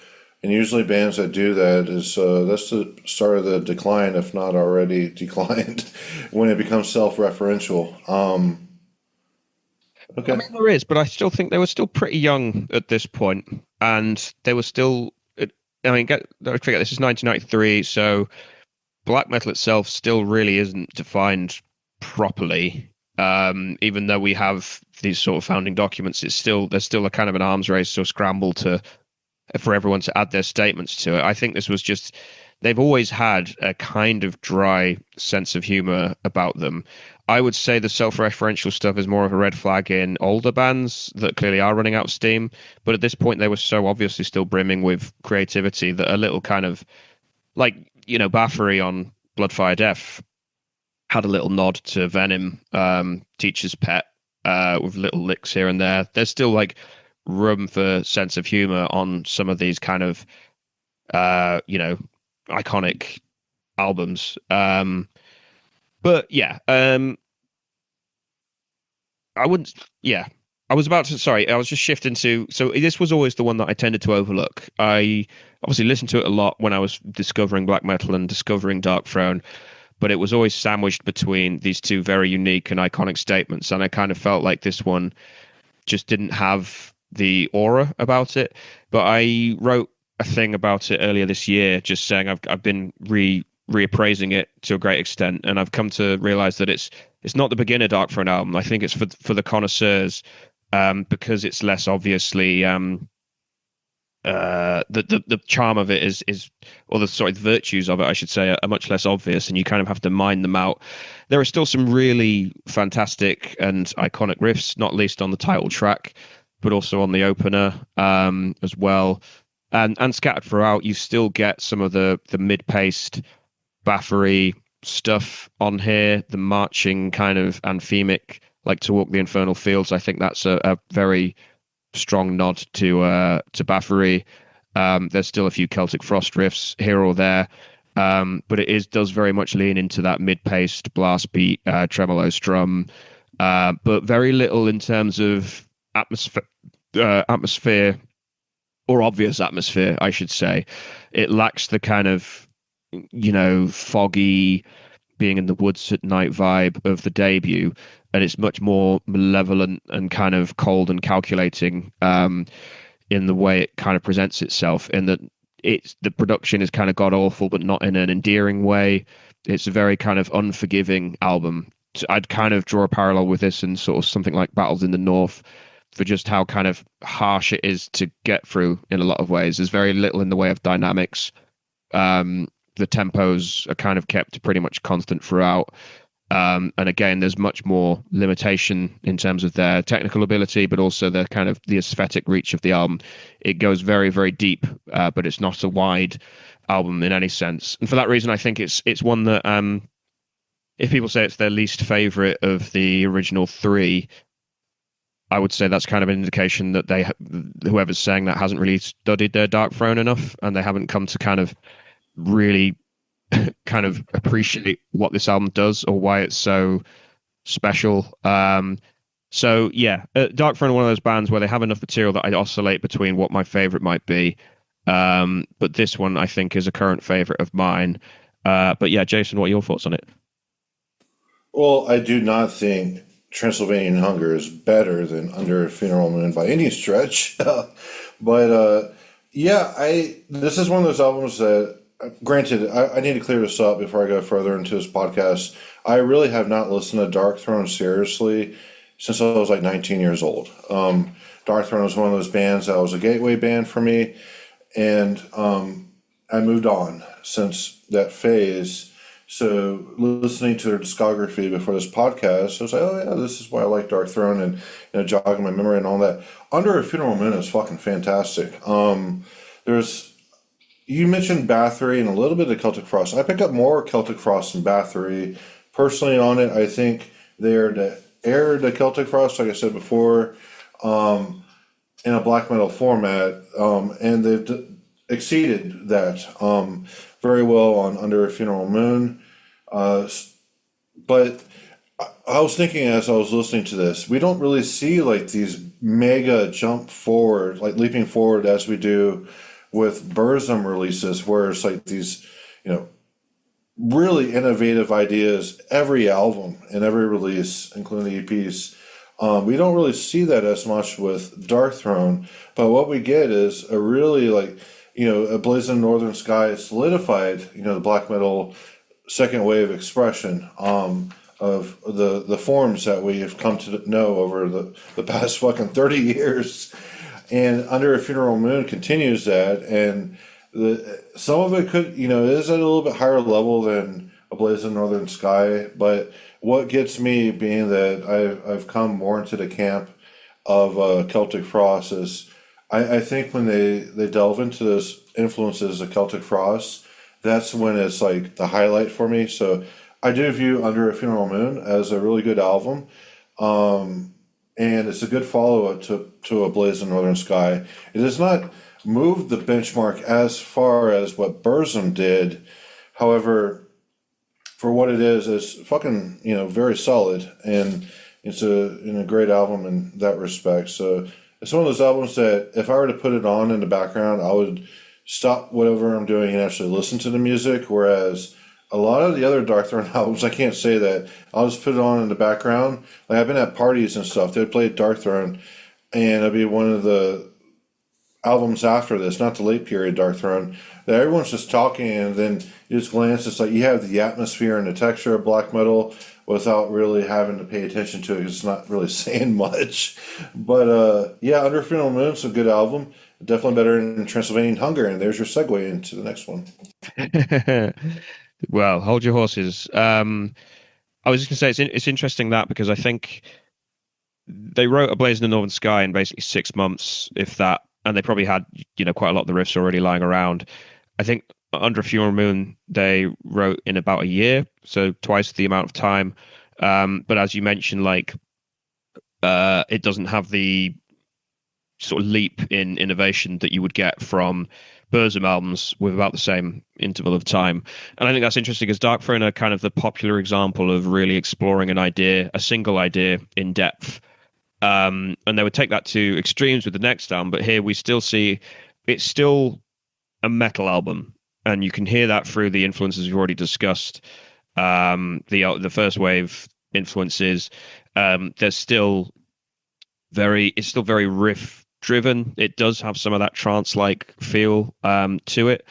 And usually bands that do that is that's the start of the decline, if not already declined, when it becomes self-referential. I Okay. mean, there is, but I still think they were still pretty young at this point, and they were still. I mean, don't forget this is 1993, so black metal itself still really isn't defined properly. Even though we have these sort of founding documents, there's still a kind of an arms race or scramble to for everyone to add their statements to it. I think this was just they've always had a kind of dry sense of humor about them. I would say the self-referential stuff is more of a red flag in older bands that clearly are running out of steam, but at this point they were so obviously still brimming with creativity that a little kind of like, Bathory on Bloodfire Death had a little nod to Venom, Teacher's Pet, with little licks here and there. There's still like room for sense of humor on some of these kind of uh, you know, iconic albums. But yeah, I wouldn't. Yeah, I was about to. Sorry, I was just shifting to. So this was always the one that I tended to overlook. I obviously listened to it a lot when I was discovering black metal and discovering Darkthrone, but it was always sandwiched between these two very unique and iconic statements, and I kind of felt like this one just didn't have the aura about it. But I wrote a thing about it earlier this year, just saying I've been reappraising it to a great extent, and I've come to realize that it's not the beginner Darkthrone album. I think it's for the connoisseurs, because it's less obviously the charm of it is or the virtues of it I should say are much less obvious, and you kind of have to mine them out. There are still some really fantastic and iconic riffs, not least on the title track, but also on the opener, as well, and scattered throughout you still get some of the mid-paced Bathory stuff on here, the marching kind of anthemic like To Walk the Infernal Fields. I think that's a very strong nod to Bathory. There's still a few Celtic Frost riffs here or there, but does very much lean into that mid-paced blast beat, tremolo strum, but very little in terms of atmosphere or obvious atmosphere, I should say. It lacks the kind of foggy being in the woods at night vibe of the debut, and it's much more malevolent and kind of cold and calculating, in the way it kind of presents itself. In that the production is kind of god awful, but not in an endearing way. It's a very kind of unforgiving album. So I'd kind of draw a parallel with this and sort of something like Battles in the North for just how kind of harsh it is to get through in a lot of ways. There's very little in the way of dynamics. The tempos are kind of kept pretty much constant throughout. And again, there's much more limitation in terms of their technical ability, but also the kind of the aesthetic reach of the album. It goes very, very deep, but it's not a wide album in any sense. And for that reason, I think it's one that, if people say it's their least favorite of the original three, I would say that's kind of an indication that whoever's saying that hasn't really studied their Darkthrone enough, and they haven't come to kind of really kind of appreciate what this album does or why it's so special. So yeah, Darkthrone are one of those bands where they have enough material that I oscillate between what my favorite might be. But this one I think is a current favorite of mine. But yeah, Jason, what are your thoughts on it? Well, I do not think Transylvanian Hunger is better than Under a Funeral Moon by any stretch. But yeah, I this is one of those albums that, granted, I need to clear this up before I go further into this podcast. I really have not listened to Darkthrone seriously since I was like 19 years old. Darkthrone was one of those bands that was a gateway band for me, and I moved on since that phase. So listening to their discography before this podcast, I was like, oh yeah, this is why I like Darkthrone, and jogging my memory and all that. Under a Funeral Moon is fucking fantastic. There's You mentioned Bathory and a little bit of Celtic Frost. I pick up more Celtic Frost than Bathory. Personally on it, I think they're the heir to Celtic Frost, like I said before, in a black metal format, and they've exceeded that very well on Under a Funeral Moon. But I was thinking as I was listening to this, we don't really see like these mega jump forward, like leaping forward as we do with Burzum releases, where it's like these, you know, really innovative ideas every album and every release, including the EPs. We don't really see that as much with Darkthrone, but what we get is a really like, a Blazing Northern Sky solidified, the black metal second wave expression of the forms that we have come to know over the past fucking 30 years. And Under a Funeral Moon continues that, and some of it could, is at a little bit higher level than A Blaze in Northern Sky. But what gets me, being that I've come more into the camp of Celtic Frost, is I think when they delve into those influences of Celtic Frost, that's when it's like the highlight for me. So I do view Under a Funeral Moon as a really good album. And it's a good follow-up to A Blaze in Northern Sky. It does not move the benchmark as far as what Burzum did. However, for what it is, it's fucking, very solid. And it's a great album in that respect. So it's one of those albums that if I were to put it on in the background, I would stop whatever I'm doing and actually listen to the music. Whereas a lot of the other Darkthrone albums, I can't say that. I'll just put it on in the background. Like I've been at parties and stuff. They'd play Darkthrone, and it'll be one of the albums after this, not the late period Darkthrone, that everyone's just talking, and then you just glance. It's like you have the atmosphere and the texture of black metal without really having to pay attention to it, because it's not really saying much. But yeah, Under Funeral Moon's a good album. Definitely better than Transylvanian Hunger, and there's your segue into the next one. Well, hold your horses. I was just going to say it's interesting that because I think they wrote A Blaze in the Northern Sky in basically 6 months, if that, and they probably had quite a lot of the riffs already lying around. I think Under a Funeral Moon they wrote in about a year, so twice the amount of time. But as you mentioned, like it doesn't have the sort of leap in innovation that you would get from Burzum albums with about the same interval of time. And I think that's interesting because Darkthrone are kind of the popular example of really exploring an idea, a single idea in depth. And they would take that to extremes with the next album, but here we still see it's still a metal album. And you can hear that through the influences we've already discussed. The first wave influences. There's still it's still very riff driven. It does have some of that trance-like feel to it,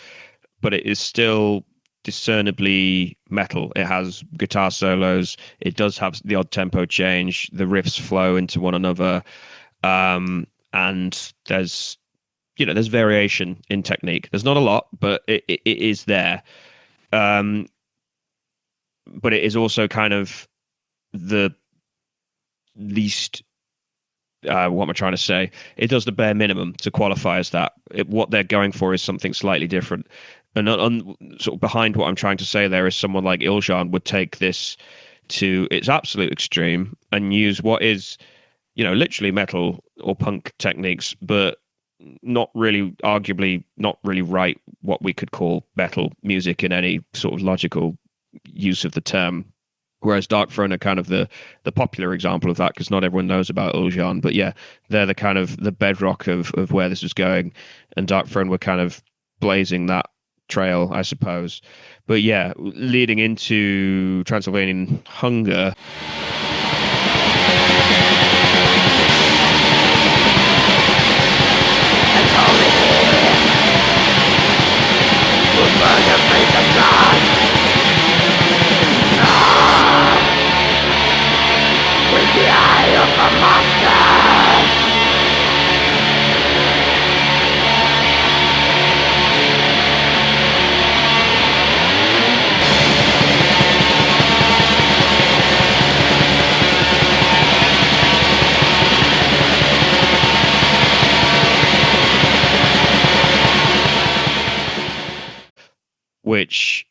but it is still discernibly metal. It has guitar solos. It does have the odd tempo change. The riffs flow into one another, and there's variation in technique. There's not a lot, but it is there. But it is also kind of the least. What am I trying to say? It does the bare minimum to qualify as that. What they're going for is something slightly different. And sort of behind what I'm trying to say there is someone like Iljan would take this to its absolute extreme and use what is, literally metal or punk techniques, but arguably not really write what we could call metal music in any sort of logical use of the term. Whereas Darkthrone are kind of the popular example of that because not everyone knows about Iljan. But yeah, they're the kind of the bedrock of where this is going. And Darkthrone were kind of blazing that trail, I suppose. But yeah, leading into Transylvanian Hunger. Which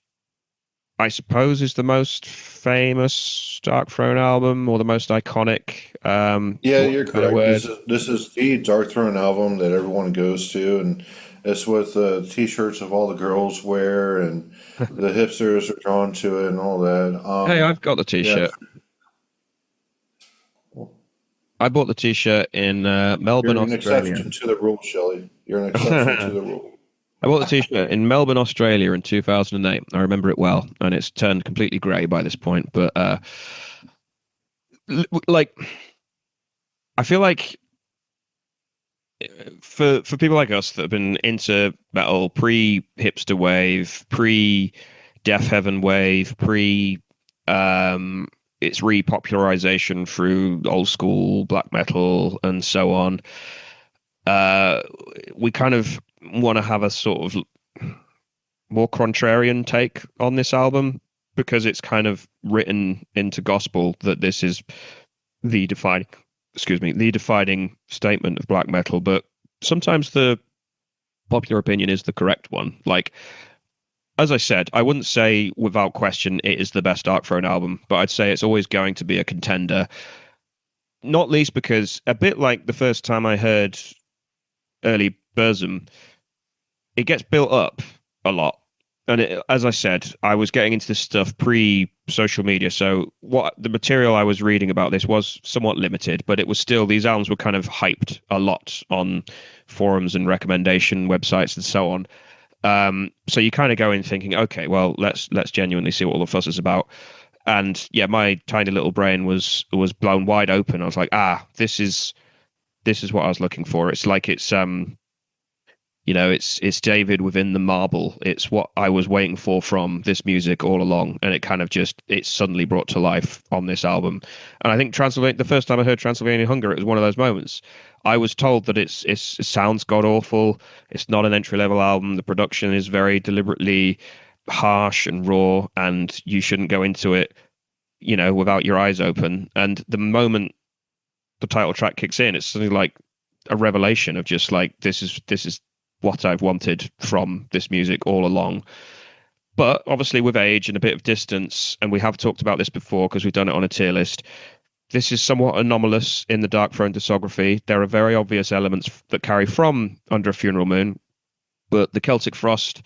I suppose is the most famous Darkthrone album or the most iconic. Yeah, you're correct. This is the Darkthrone album that everyone goes to, and it's with the T-shirts of all the girls wear, and the hipsters are drawn to it, and all that. Hey, I've got the Yeah, T-shirt. I bought the T-shirt in Melbourne, You're an Australia. exception to the rule, Shelley. You're an exception to the rule. I bought the T-shirt in Melbourne, Australia in 2008. I remember it well, and it's turned completely grey by this point. But like, I feel like for people like us that have been into metal pre-hipster wave, pre-Death Heaven wave, pre its repopularization through old school black metal and so on, uh, we kind of want to have a sort of more contrarian take on this album because it's kind of written into gospel that this is the defining, excuse me, the defining statement of black metal. But sometimes the popular opinion is the correct one. Like, as I said, I wouldn't say without question it is the best Darkthrone album, but I'd say it's always going to be a contender. Not least because a bit like the first time I heard early Burzum, it gets built up a lot. And as I said, I was getting into this stuff pre-social media, so what the material I was reading about this was somewhat limited, but it was still these albums were kind of hyped a lot on forums and recommendation websites and so on. So you kind of go in thinking, okay, well, let's genuinely see what all the fuss is about. And yeah, my tiny little brain was blown wide open. I was like, this is what I was looking for. It's like it's David within the marble. It's what I was waiting for from this music all along, and it kind of just it's suddenly brought to life on this album. And I think Transylvania, the first time I heard Transylvanian Hunger, it was one of those moments. I was told that it sounds god awful. It's not an entry level album. The production is very deliberately harsh and raw, and you shouldn't go into it, without your eyes open. And the moment the title track kicks in, it's something like a revelation of just like this is what I've wanted from this music all along. But obviously, with age and a bit of distance, and we have talked about this before because we've done it on a tier list, this is somewhat anomalous in the Darkthrone discography. There are very obvious elements that carry from Under a Funeral Moon, but the Celtic Frost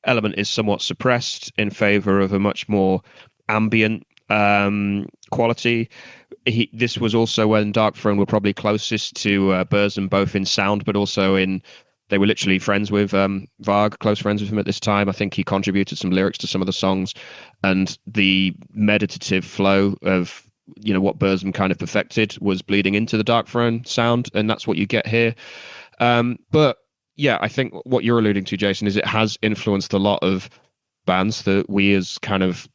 element is somewhat suppressed in favor of a much more ambient quality. This was also when Darkthrone were probably closest to Burzum, both in sound but also in they were literally friends with Varg, close friends with him at this time. I think he contributed some lyrics to some of the songs, and the meditative flow of what Burzum kind of perfected was bleeding into the Darkthrone sound, and that's what you get here. But yeah, I think what you're alluding to, Jason, is it has influenced a lot of bands that we as kind of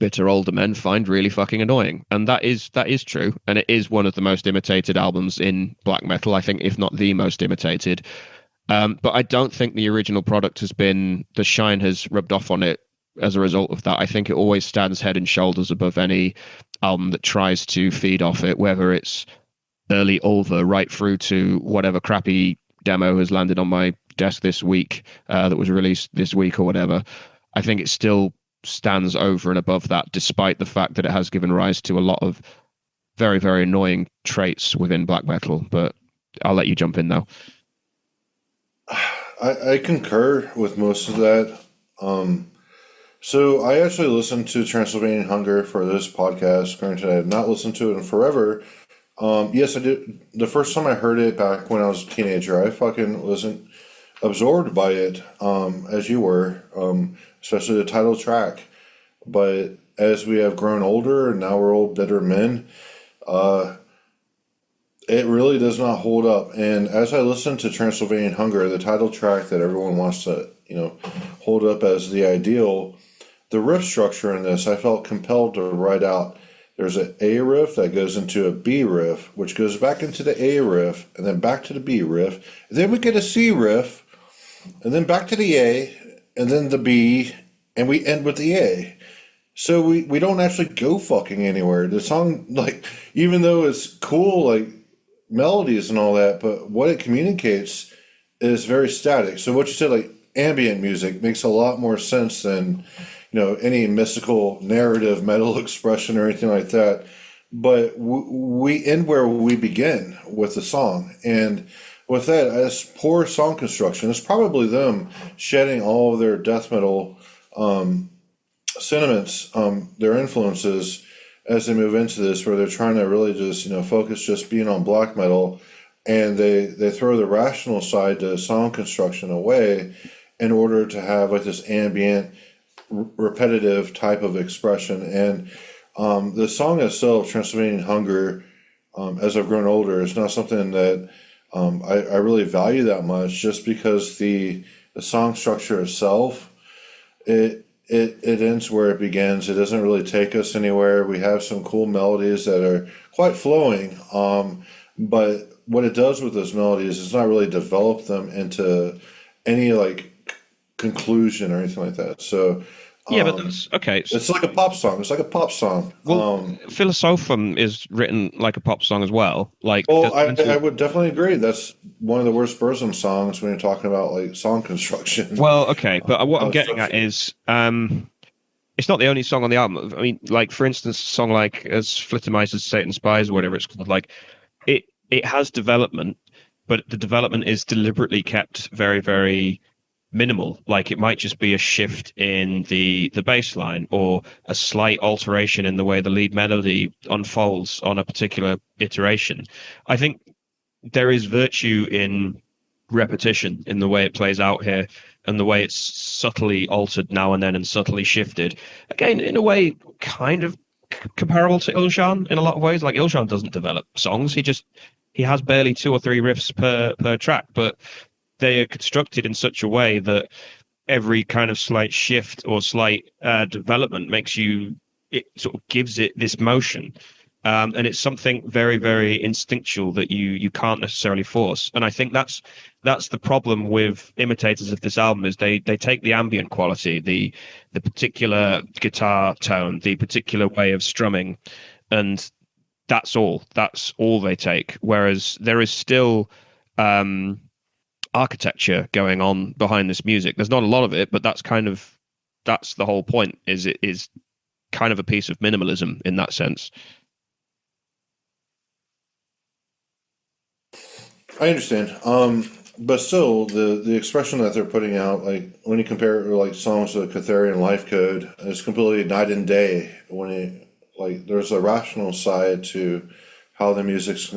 bitter older men find really fucking annoying, and that is true, and it is one of the most imitated albums in black metal, I think, if not the most imitated. But I don't think the original product the shine has rubbed off on it as a result of that. I think it always stands head and shoulders above any album that tries to feed off it, whether it's early Ulver right through to whatever crappy demo has landed on my desk this week that was released this week or whatever. I think it still stands over and above that, despite the fact that it has given rise to a lot of very, very annoying traits within black metal. But I'll let you jump in now. I concur with most of that. So I actually listened to Transylvanian Hunger for this podcast. Granted, I have not listened to it in forever. Yes, I did. The first time I heard it back when I was a teenager, I fucking wasn't absorbed by it, as you were, especially the title track. But as we have grown older and now we're old, bitter men, it really does not hold up. And as I listened to Transylvanian Hunger, the title track that everyone wants to, hold up as the ideal, the riff structure in this, I felt compelled to write out. There's an A riff that goes into a B riff, which goes back into the A riff, and then back to the B riff. And then we get a C riff, and then back to the A, and then the B, and we end with the A. So we don't actually go fucking anywhere. The song, like, even though it's cool, like, melodies and all that, but what it communicates is very static. So what you said, like, ambient music makes a lot more sense than any mystical narrative metal expression or anything like that. But we end where we begin with the song, and with that, as poor song construction, it's probably them shedding all of their death metal sentiments, their influences, as they move into this, where they're trying to really just focus just being on black metal, and they throw the rational side to song construction away in order to have like this ambient, repetitive type of expression. And the song itself, Transylvanian Hunger, as I've grown older, is not something that I really value that much, just because the song structure itself, it ends where it begins. It doesn't really take us anywhere. We have some cool melodies that are quite flowing, but what it does with those melodies is not really develop them into any like conclusion or anything like that. So Yeah, but that's okay. it's like a pop song. It's like a pop song. Well, Philosophum is written like a pop song as well. Like, Well, I would definitely agree. That's one of the worst Burzum songs when you're talking about like song construction. well, okay, but what I'm getting at Structure. is, it's not the only song on the album. I mean, like for instance, a song like "As Flittermice Satan Spies" or whatever it's called, like it has development, but the development is deliberately kept very, very minimal. Like it might just be a shift in the bass line or a slight alteration in the way the lead melody unfolds on a particular iteration. I think there is virtue in repetition in the way it plays out here and the way it's subtly altered now and then and subtly shifted. Again, in a way, kind of comparable to Iljan in a lot of ways. Like Iljan doesn't develop songs; he has barely two or three riffs per track, but they are constructed in such a way that every kind of slight shift or slight development it sort of gives it this motion. And it's something very, very instinctual that you can't necessarily force. And I think that's the problem with imitators of this album is they take the ambient quality, the particular guitar tone, the particular way of strumming, and that's all they take. Whereas there is still architecture going on behind this music. There's not a lot of it, but that's the whole point. It is kind of a piece of minimalism in that sense. I understand. But still, the expression that they're putting out, like when you compare it to like songs of Catharian Life Code, it's completely night and day. When it like there's a rational side to how the music's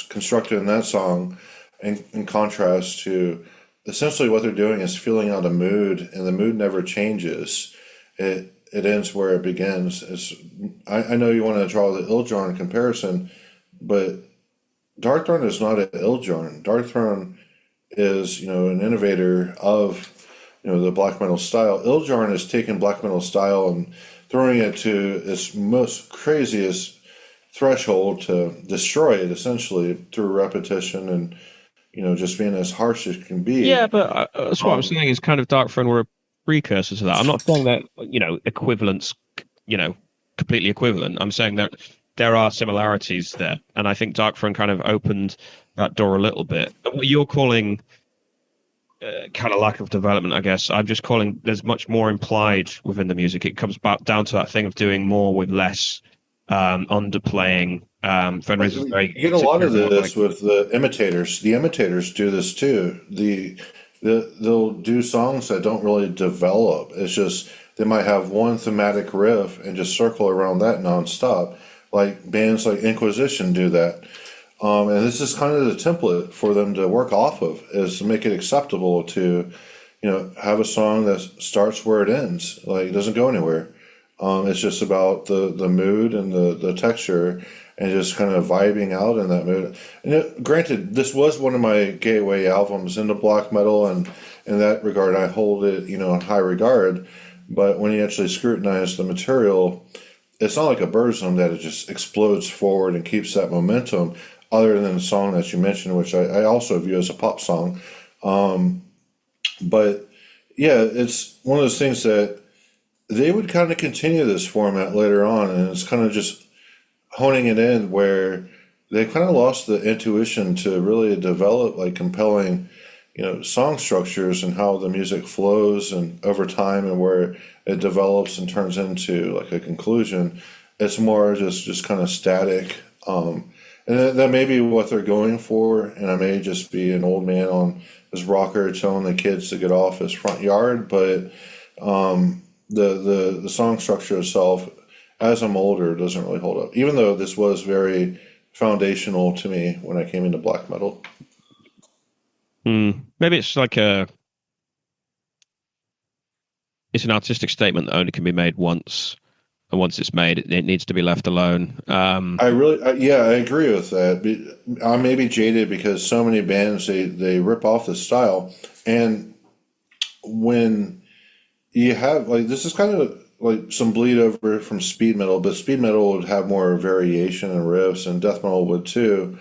constructed in that song, in contrast to essentially what they're doing is feeling out a mood, and the mood never changes. It ends where it begins. I know you want to draw the Ildjarn comparison, but Darkthrone is not an Ildjarn. Darkthrone is, an innovator of, the black metal style. Ildjarn has taken black metal style and throwing it to its most craziest threshold to destroy it essentially through repetition and, just being as harsh as it can Yeah, be. but that's what I'm Um, saying is kind of Darkthrone were a precursor to that. I'm not saying that, equivalence, you know, completely equivalent. I'm saying that there are similarities there. And I think Darkthrone kind of opened that door a little bit. But what you're calling kind of lack of development, I guess, I'm just calling there's much more implied within the music. It comes back down to that thing of doing more with less, underplaying. Fenriz is You very get a lot particular of about like, this with the imitators. The imitators do this too. They'll do songs that don't really develop. It's just they might have one thematic riff and just circle around that nonstop. Like bands like Inquisition do that. And this is kind of the template for them to work off of, is to make it acceptable to, have a song that starts where it ends. Like it doesn't go anywhere. It's just about the mood and the texture and just kind of vibing out in that mood. And granted, this was one of my gateway albums into black metal, and in that regard, I hold it, in high regard. But when you actually scrutinize the material, it's not like a Burzum that it just explodes forward and keeps that momentum, other than the song that you mentioned, which I also view as a pop song. But yeah, it's one of those things that they would kind of continue this format later on, and it's kind of just honing it in where they kind of lost the intuition to really develop like compelling, song structures and how the music flows and over time and where it develops and turns into like a conclusion. It's more just kind of static. And that may be what they're going for, and I may just be an old man on his rocker telling the kids to get off his front yard, but the song structure itself as I'm older, it doesn't really hold up. Even though this was very foundational to me when I came into black metal. Maybe it's like it's an artistic statement that only can be made once, and once it's made, it needs to be left alone. I agree with that. I may be jaded because so many bands they rip off the style, and when you have like this is kind of like some bleed over from speed metal, but speed metal would have more variation and riffs, and death metal would too.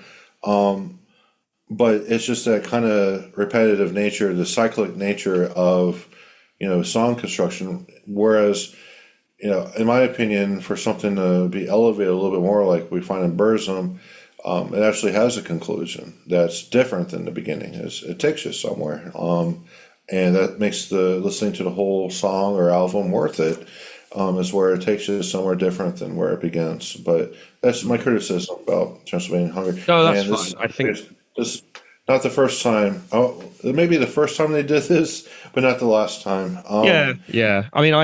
But it's just that kind of repetitive nature, the cyclic nature of song construction. Whereas in my opinion, for something to be elevated a little bit more, like we find in Burzum, it actually has a conclusion that's different than the beginning. It takes you somewhere, and that makes the listening to the whole song or album worth it. Is where it takes you somewhere different than where it begins. But that's my criticism about Transylvanian Hunger. No, that's fine. I think this not the first time. Oh, it may be the first time they did this, but not the last time. Yeah. I mean,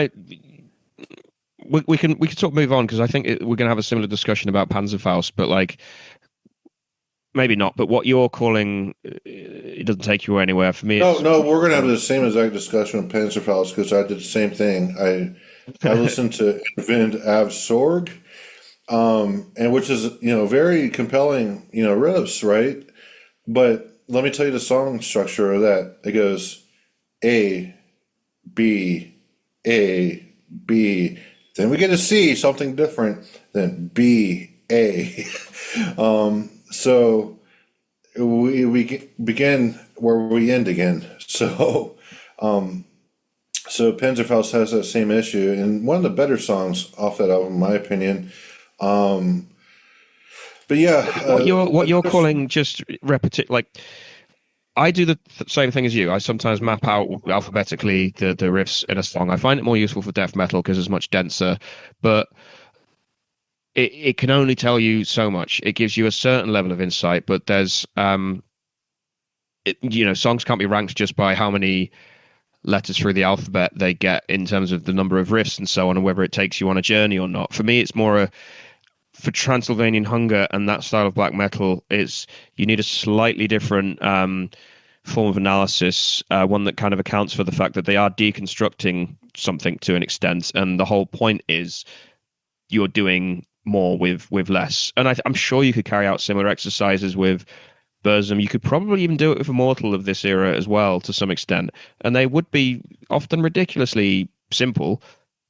we can sort of move on because I think we're going to have a similar discussion about Panzerfaust, but like maybe not. But what you're calling it doesn't take you anywhere. For me, no, we're going to have the same exact discussion with Panzerfaust because I did the same thing. I listened to Vind Av Sorg, and which is very compelling riffs, right? But let me tell you the song structure of that. It goes A, B, A, B. Then we get to C, something different. Then B, A. So we begin where we end again. So Panzerfaust has that same issue, and one of the better songs off that album, in my opinion. But yeah, what you're calling just repetitive, like I do the same thing as you. I sometimes map out alphabetically the riffs in a song. I find it more useful for death metal because it's much denser, but it can only tell you so much. It gives you a certain level of insight, but there's songs can't be ranked just by how many letters through the alphabet they get in terms of the number of riffs and so on, and whether it takes you on a journey or not. For me, it's more for Transylvanian Hunger and that style of black metal, you need a slightly different form of analysis, one that kind of accounts for the fact that they are deconstructing something to an extent, and the whole point is you're doing more with less. And I'm sure you could carry out similar exercises with Burzum. You could probably even do it with Immortal of this era as well, to some extent, and they would be often ridiculously simple.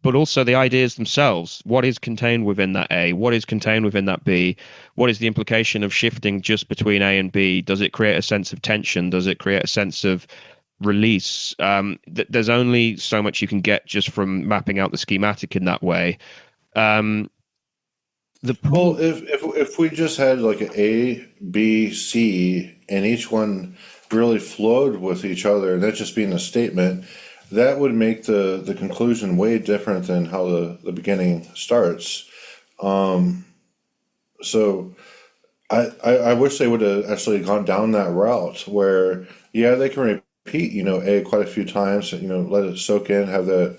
But also the ideas themselves. What is contained within that A? What is contained within that B? What is the implication of shifting just between A and B? Does it create a sense of tension? Does it create a sense of release? There's only so much you can get just from mapping out the schematic in that way. Well, if we just had like an A, B, C, and each one really flowed with each other, and that just being a statement, that would make the conclusion way different than how the beginning starts. So I wish they would have actually gone down that route where, they can repeat, A quite a few times, let it soak in, have that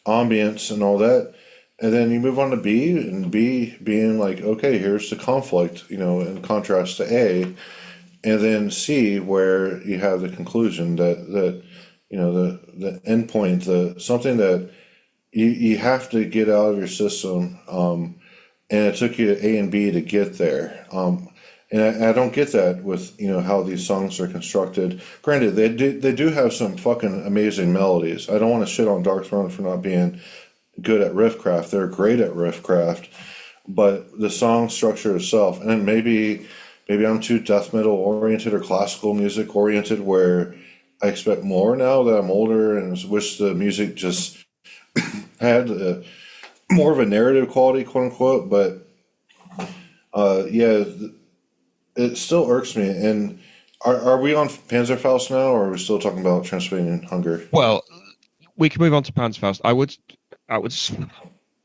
ambience and all that. And then you move on to B, and B being like, okay, here's the conflict, in contrast to A. And then C, where you have the conclusion that the end point, something that you have to get out of your system. And it took you A and B to get there. And I don't get that with, how these songs are constructed. Granted, they do have some fucking amazing melodies. I don't want to shit on Darkthrone for not being good at riffcraft. They're great at riffcraft. But the song structure itself, and maybe I'm too death metal oriented or classical music oriented, where I expect more now that I'm older and wish the music just had more of a narrative quality, quote unquote. But it still irks me. And are we on Panzerfaust now, or are we still talking about Transylvanian Hunger? Well, we can move on to Panzerfaust.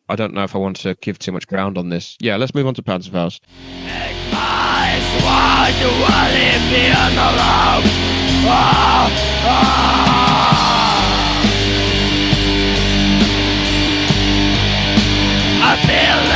I don't know if I want to give too much ground on this. Yeah, let's move on to Panzerfaust. I feel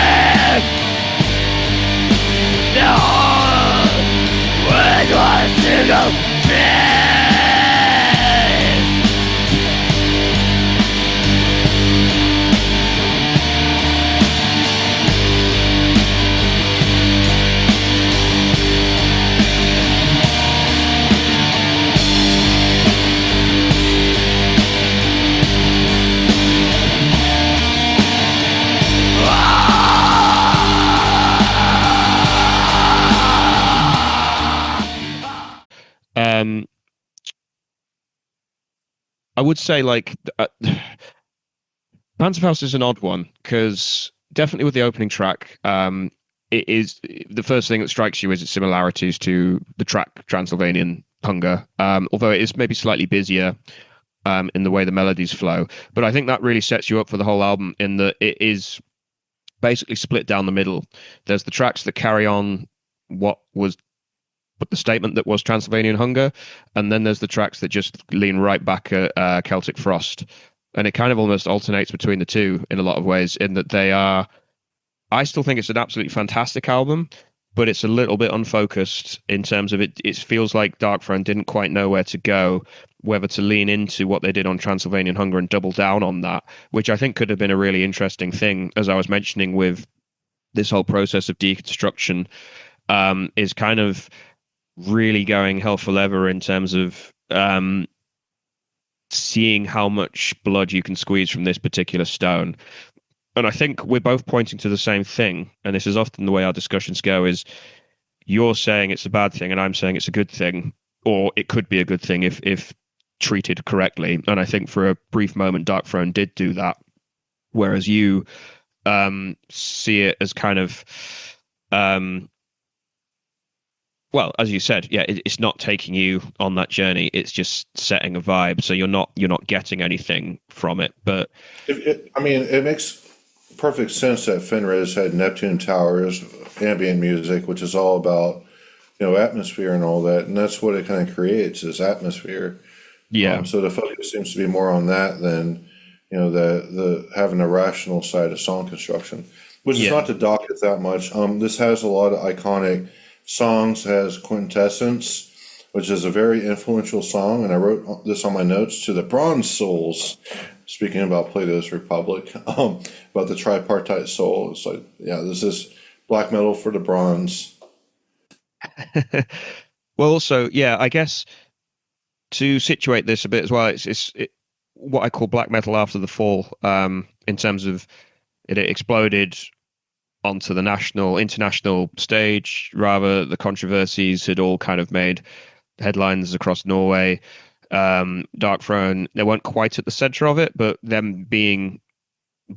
Um, I would say like Panzerfaust is an odd one because definitely with the opening track, it is the first thing that strikes you is its similarities to the track Transylvanian Hunger, although it is maybe slightly busier in the way the melodies flow. But I think that really sets you up for the whole album in that it is basically split down the middle. There's the tracks that carry on what was but the statement that was Transylvanian Hunger, and then there's the tracks that just lean right back at Celtic Frost, and it kind of almost alternates between the two in a lot of ways. In that they are, I still think it's an absolutely fantastic album, but it's a little bit unfocused in terms of it. It feels like Darkthrone didn't quite know where to go, whether to lean into what they did on Transylvanian Hunger and double down on that, which I think could have been a really interesting thing, as I was mentioning with this whole process of deconstruction, is kind of really going hell for leather in terms of seeing how much blood you can squeeze from this particular stone. And I think we're both pointing to the same thing, and this is often the way our discussions go, is you're saying it's a bad thing and I'm saying it's a good thing, or it could be a good thing if treated correctly. And I think for a brief moment Darkthrone did do that, whereas you see it as kind of well, as you said, yeah, it's not taking you on that journey. It's just setting a vibe. So you're not getting anything from it. But I mean, it makes perfect sense that Fenriz had Neptune Towers, ambient music, which is all about, atmosphere and all that, and that's what it kind of creates is atmosphere. yeah, So the focus seems to be more on that than, the having a rational side of song construction, which is yeah, not to dock it that much. This has a lot of iconic songs, has Quintessence, which is a very influential song, and I wrote this on my notes to the Bronze Souls. Speaking about Plato's Republic, about the tripartite soul. It's like, yeah, this is black metal for the bronze. well, also, yeah, I guess to situate this a bit as well, it's what I call black metal after the fall. In terms of it exploded onto the international stage. Rather, the controversies had all kind of made headlines across Norway. Darkthrone, they weren't quite at the center of it, but them being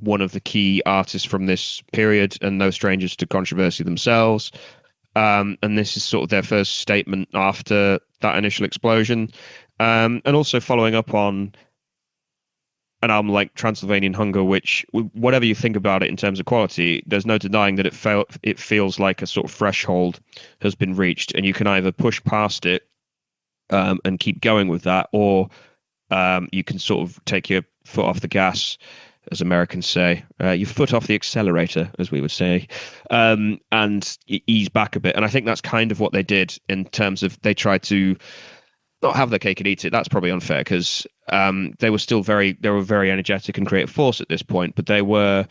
one of the key artists from this period and no strangers to controversy themselves. And this is sort of their first statement after that initial explosion. And also following up on an album like Transylvanian Hunger, which, whatever you think about it in terms of quality, there's no denying that it feels like a sort of threshold has been reached, and you can either push past it and keep going with that, or you can sort of take your foot off the gas, as Americans say, your foot off the accelerator, as we would say, and ease back a bit. And I think that's kind of what they did in terms of they tried to not have their cake and eat it. That's probably unfair because they were very energetic and creative force at this point, but they were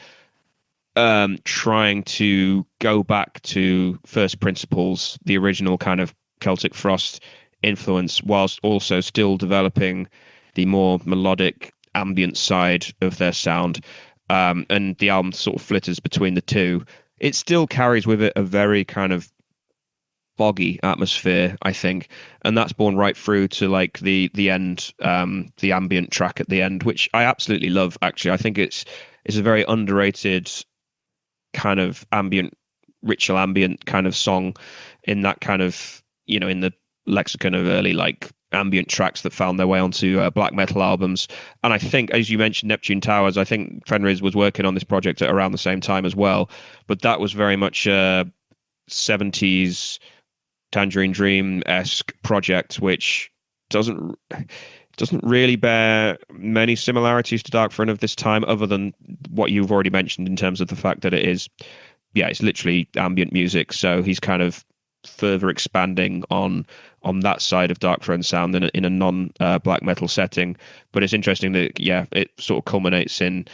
trying to go back to first principles, the original kind of Celtic Frost influence, whilst also still developing the more melodic ambient side of their sound. And the album sort of flitters between the two. It still carries with it a very kind of foggy atmosphere, I think, and that's born right through to like the end, the ambient track at the end, which I absolutely love. Actually, I think it's a very underrated kind of ritual ambient kind of song in that kind of, in the lexicon of early like ambient tracks that found their way onto black metal albums. And I think, as you mentioned, Neptune Towers, I think Fenriz was working on this project at around the same time as well, but that was very much a 70s Tangerine Dream-esque project, which doesn't really bear many similarities to Darkthrone of this time, other than what you've already mentioned in terms of the fact that it's literally ambient music. So he's kind of further expanding on that side of Darkthrone sound in a non black metal setting. But it's interesting that it sort of culminates in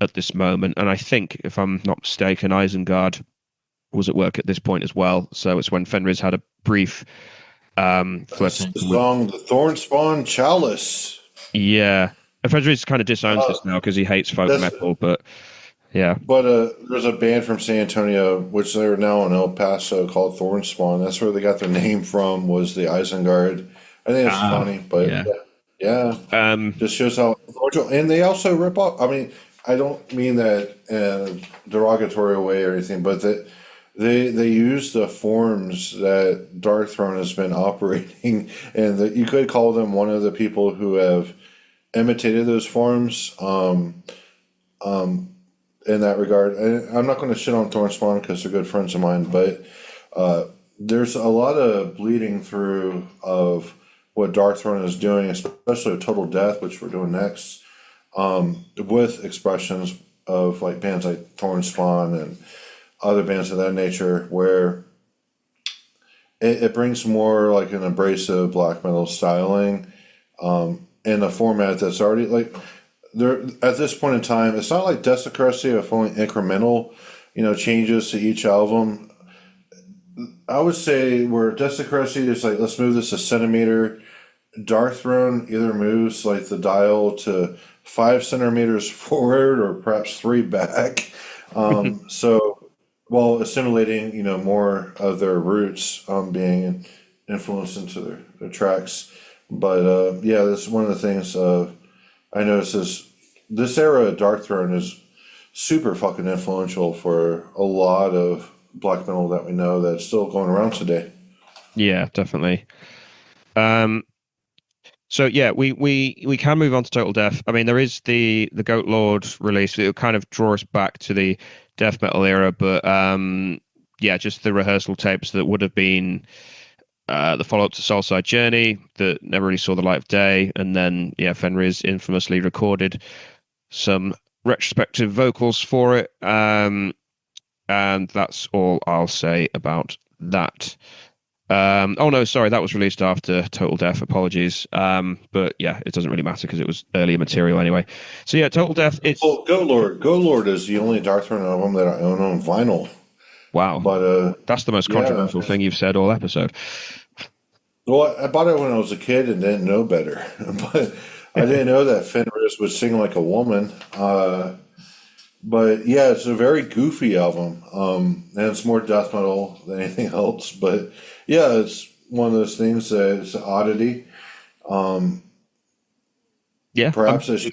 at this moment, and I think, if I'm not mistaken, Isengard was at work at this point as well. So it's when Fenris had a brief That's the flirtation with. song, "The Thornspawn Chalice." Yeah, Fenris kind of disowns this now because he hates folk That's metal, but yeah. But there's a band from San Antonio, which they're now in El Paso, called Thornspawn. That's where they got their name from. Was the Isengard? I think it's funny, but yeah, just shows how influential. And they also rip off. I mean, I don't mean that in a derogatory way or anything, but that they use the forms that Darkthrone has been operating, and that you could call them one of the people who have imitated those forms. In that regard, and I'm not going to shit on Thornspawn because they're good friends of mine, but there's a lot of bleeding through of what Darkthrone is doing, especially with Total Death, which we're doing next, with expressions of like bands like Thornspawn and other bands of that nature, where it brings more like an abrasive black metal styling in a format that's already like. There, at this point in time, it's not like Desecracy of only incremental, changes to each album. I would say where Desecracy is like, let's move this a centimeter. Darkthrone either moves like the dial to 5 centimeters forward or perhaps 3 back. So while assimilating, more of their roots being influenced into their tracks. But that's one of the things I noticed this era of Darkthrone is super fucking influential for a lot of black metal that we know that's still going around today. Yeah, definitely. So yeah, we can move on to Total Death. I mean, there is the Goat Lord release. It'll kind of draw us back to the death metal era, but just the rehearsal tapes that would have been the follow-up to Soulside Journey that never really saw the light of day, and then Fenris infamously recorded some retrospective vocals for it, and that's all I'll say about that. Oh no, sorry, that was released after Total Death. Apologies, but it doesn't really matter because it was earlier material anyway. So Total Death. It's Goat Lord is the only Darkthrone album that I own on vinyl. Wow, but that's the most controversial thing you've said all episode. Well, I bought it when I was a kid and didn't know better, but I didn't know that Fenris would sing like a woman. But it's a very goofy album, and it's more death metal than anything else. But it's one of those things that it's an oddity. Perhaps it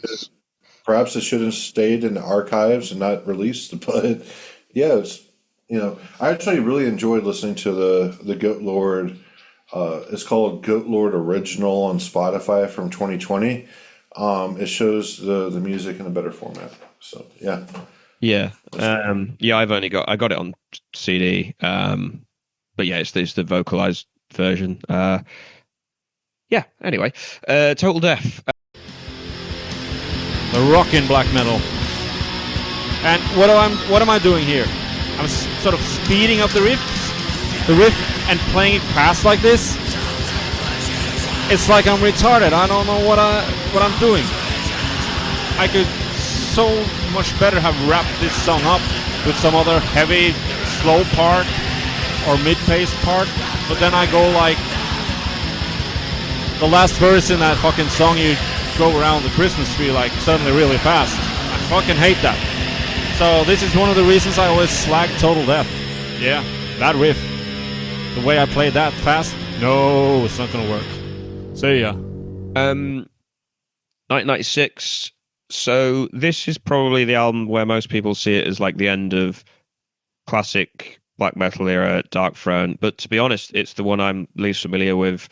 should have stayed in the archives and not released. But it's I actually really enjoyed listening to the Goat Lord. It's called Goat Lord Original on Spotify from 2020. It shows the music in a better format. So I got it on CD, but it's the vocalized version. Anyway, Total Death. The rockin' black metal. And what am I doing here? I'm sort of speeding up the riff, and playing it fast like this. It's like I'm retarded. I don't know what I'm doing. I could so much better have wrapped this song up with some other heavy, slow part or mid-paced part, but then I go like the last verse in that fucking song. You go around the Christmas tree like suddenly really fast. I fucking hate that. So this is one of the reasons I always slag Total Death. Yeah, that riff. The way I played that fast, no, it's not gonna work. See ya. 1996. So this is probably the album where most people see it as like the end of classic black metal era Darkthrone. But to be honest, it's the one I'm least familiar with,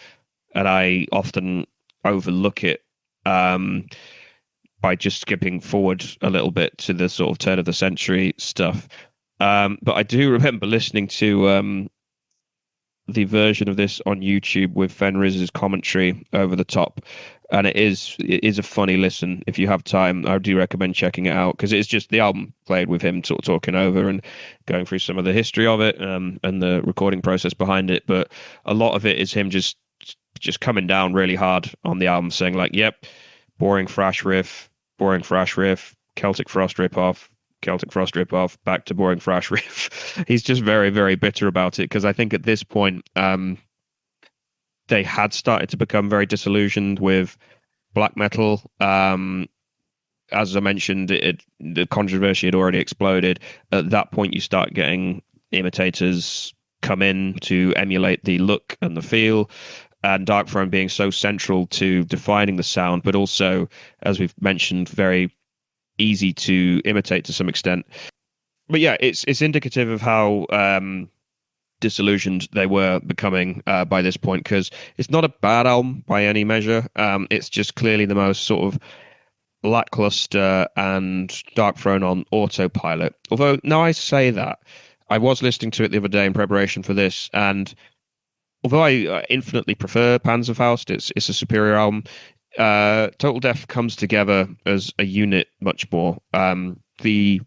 and I often overlook it by just skipping forward a little bit to the sort of turn of the century stuff. But I do remember listening to the version of this on YouTube with Fenris's commentary over the top. and it is a funny listen. If you have time, I do recommend checking it out because it's just the album played with him sort of talking over and going through some of the history of it, and the recording process behind it. But a lot of it is him just coming down really hard on the album, saying like, "Yep, boring thrash riff, Celtic Frost ripoff, back to boring thrash riff." He's just very, very bitter about it because I think at this point, they had started to become very disillusioned with black metal. As I mentioned, the controversy had already exploded. At that point, you start getting imitators come in to emulate the look and the feel, and Darkthrone being so central to defining the sound, but also, as we've mentioned, very easy to imitate to some extent. But yeah, it's indicative of how disillusioned they were becoming by this point, because it's not a bad album by any measure. It's just clearly the most sort of lackluster and Darkthrone on autopilot. Although now I say that, I was listening to it the other day in preparation for this, and although I infinitely prefer Panzerfaust, it's a superior album. Total Death comes together as a unit much more. The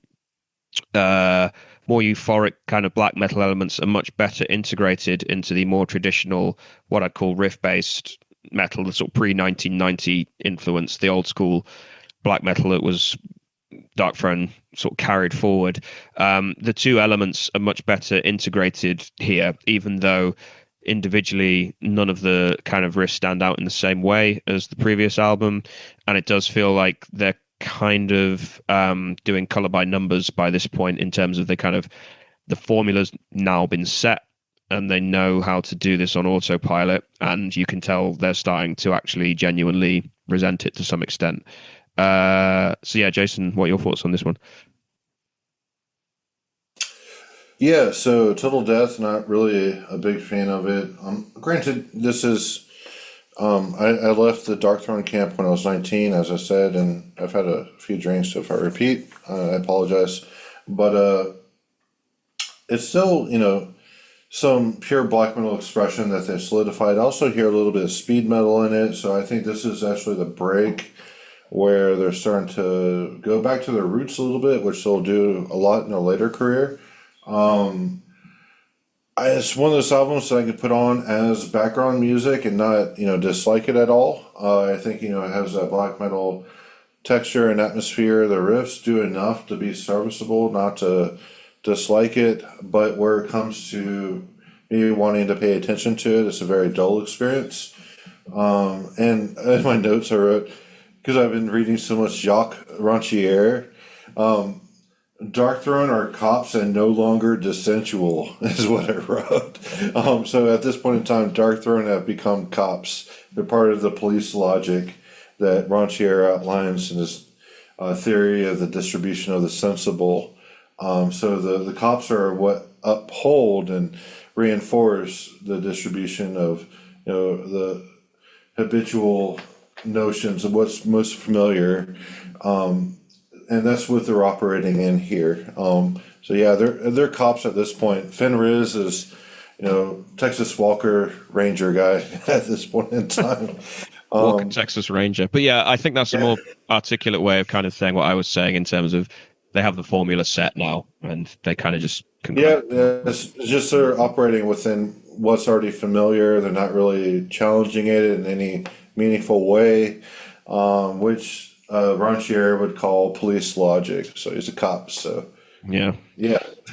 more euphoric kind of black metal elements are much better integrated into the more traditional, what I'd call riff-based metal, the sort of pre-1990 influence, the old school black metal that was Darkthrone sort of carried forward. The two elements are much better integrated here, even though individually none of the kind of riffs stand out in the same way as the previous album, and it does feel like they're kind of doing color by numbers by this point, in terms of the formula's now been set and they know how to do this on autopilot, and you can tell they're starting to actually genuinely resent it to some extent. So yeah, Jason, what are your thoughts on this one? Yeah, so Total Death, not really a big fan of it. Granted, this is I left the Darkthrone camp when I was 19, as I said, and I've had a few drinks, so if I repeat, I apologize. But it's still, some pure black metal expression that they solidified. I also hear a little bit of speed metal in it, so I think this is actually the break where they're starting to go back to their roots a little bit, which they'll do a lot in their later career. It's one of those albums that I could put on as background music and not, dislike it at all. I think, it has that black metal texture and atmosphere. The riffs do enough to be serviceable, not to dislike it. But where it comes to me wanting to pay attention to it, it's a very dull experience. And in my notes I wrote, because I've been reading so much Jacques Rancière, Darkthrone are cops and no longer dissensual, is what I wrote. So at this point in time, Darkthrone have become cops. They're part of the police logic that Rancière outlines in his theory of the distribution of the sensible. So the cops are what uphold and reinforce the distribution of the habitual notions of what's most familiar. And that's what they're operating in here. So yeah, they're cops at this point. Fenriz is, Texas Walker Ranger guy at this point in time. Walker Texas Ranger. But yeah, I think that's a more articulate way of kind of saying what I was saying, in terms of they have the formula set now and they kind of just it's just they're operating within what's already familiar. They're not really challenging it in any meaningful way, which Rancière would call police logic. So he's a cop. So yeah.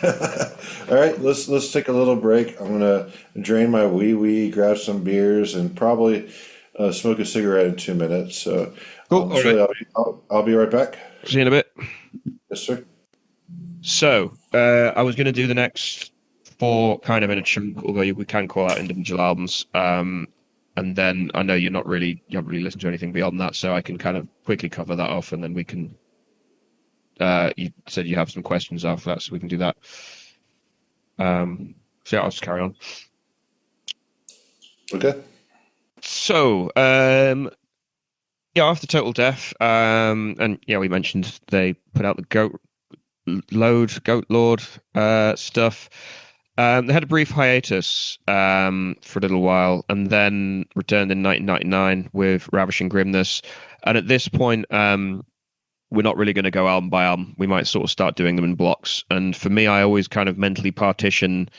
All right, let's take a little break. I'm gonna drain my wee, grab some beers, and probably smoke a cigarette in 2 minutes. So cool. I'll be right back. See you in a bit. Yes, sir. So I was going to do the next 4 kind of in a chunk, although we can call out individual albums. And then I know you haven't really listened to anything beyond that, so I can kind of quickly cover that off, and then we can. You said you have some questions after that, so we can do that. So yeah, I'll just carry on. Okay. So after Total Death, and we mentioned they put out the Goat Lord stuff. They had a brief hiatus for a little while, and then returned in 1999 with Ravishing Grimness. And at this point, we're not really going to go album by album. We might sort of start doing them in blocks. And for me, I always kind of mentally partition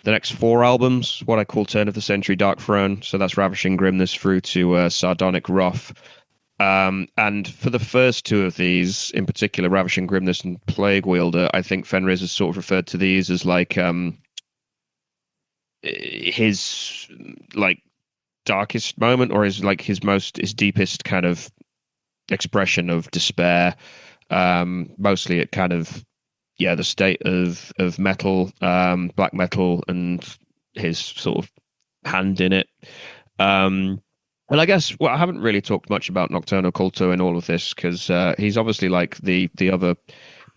the next 4 albums, what I call turn of the century Darkthrone. So that's Ravishing Grimness through to Sardonic Wrath. And for the first 2 of these, in particular, Ravishing Grimness and Plague Wielder, I think Fenriz has sort of referred to these as like his like darkest moment, or his deepest kind of expression of despair. Mostly at kind of the state of metal, black metal, and his sort of hand in it. And I guess I haven't really talked much about Nocturno Culto in all of this because he's obviously like the other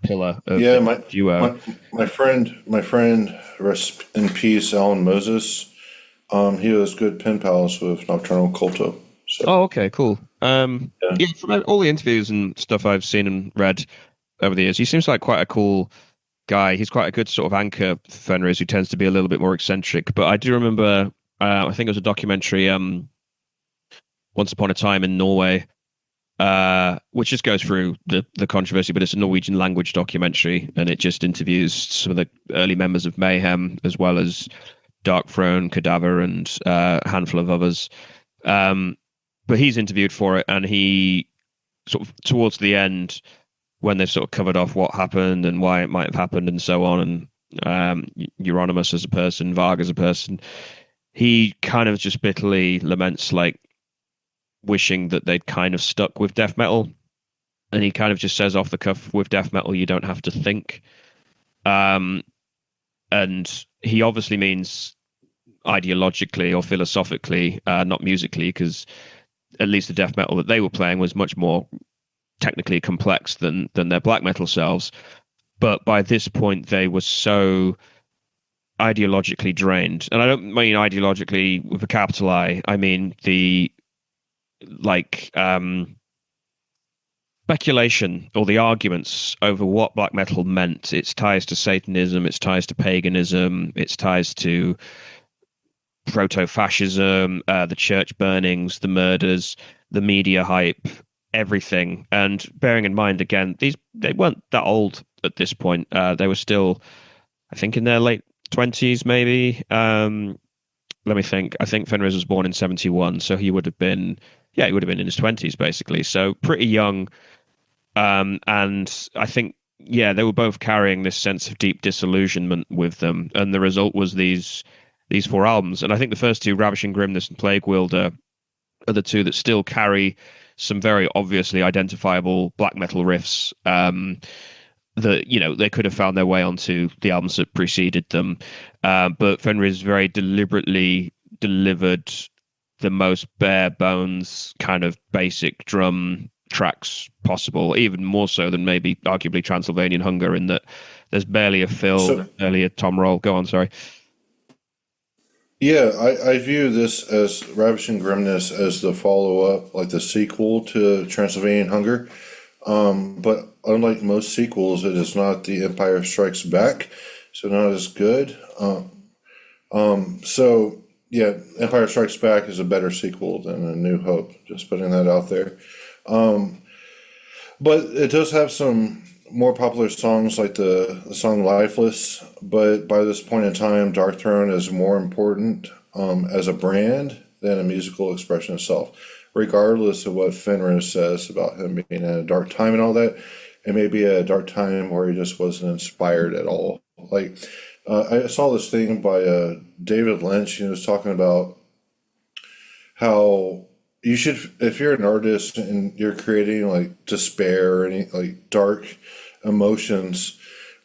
pillar of the duo. My friend, rest in peace, Alan Moses. He was good pen pals with Nocturnal Culto. So. Oh, okay, cool. From all the interviews and stuff I've seen and read over the years, he seems like quite a cool guy. He's quite a good sort of anchor for Fenriz, who tends to be a little bit more eccentric. But I do remember, I think it was a documentary, Once Upon a Time in Norway, which just goes through the controversy, but it's a Norwegian language documentary, and it just interviews some of the early members of Mayhem, as well as Darkthrone, Cadaver, and a handful of others. But he's interviewed for it, and he sort of towards the end, when they've sort of covered off what happened and why it might have happened and so on, and Euronymous as a person, Varg as a person, he kind of just bitterly laments like wishing that they'd kind of stuck with death metal. And he kind of just says off the cuff, with death metal, you don't have to think. And he obviously means ideologically or philosophically, not musically, because at least the death metal that they were playing was much more technically complex than their black metal selves. But by this point, they were so ideologically drained. And I don't mean ideologically with a capital I. I mean the speculation or the arguments over what black metal meant, its ties to Satanism, its ties to paganism, its ties to proto-fascism, the church burnings, the murders, the media hype, everything. And bearing in mind, again, they weren't that old at this point. They were still, I think, in their late 20s, maybe. Let me think. I think Fenriz was born in 71, so he would have been in his 20s, basically. So pretty young. And I think, they were both carrying this sense of deep disillusionment with them. And the result was these 4 albums. And I think the first 2, Ravishing Grimness and Plague Wielder, are the 2 that still carry some very obviously identifiable black metal riffs that, they could have found their way onto the albums that preceded them. But Fenriz very deliberately delivered the most bare bones kind of basic drum tracks possible, even more so than maybe arguably Transylvanian Hunger, in that there's barely a fill, barely a tom roll. Go on, sorry. Yeah, I view this as Ravishing Grimness as the follow-up, like the sequel to Transylvanian Hunger. But unlike most sequels, it is not the Empire Strikes Back, so not as good. Empire Strikes Back is a better sequel than A New Hope, just putting that out there. But it does have some more popular songs like the song Lifeless, but by this point in time, Darkthrone is more important as a brand than a musical expression itself. Regardless of what Fenriz says about him being in a dark time and all that, it may be a dark time where he just wasn't inspired at all. Like, I saw this thing by David Lynch, and he was talking about how you should, if you're an artist and you're creating like despair or any like dark emotions,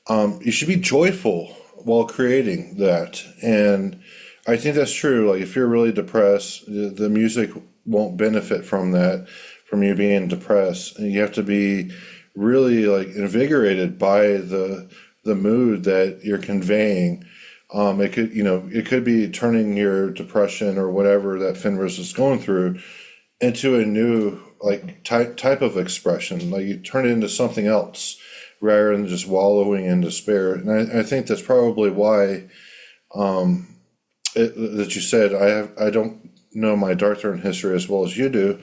you should be joyful while creating that. And I think that's true. Like, if you're really depressed, the music won't benefit from that, from you being depressed. And you have to be really like invigorated by the mood that you're conveying. It could be turning your depression or whatever that Fenriz is going through into a new like type of expression. Like, you turn it into something else rather than just wallowing in despair. And I think that's probably why that you said. I don't know my Darkthrone history as well as you do,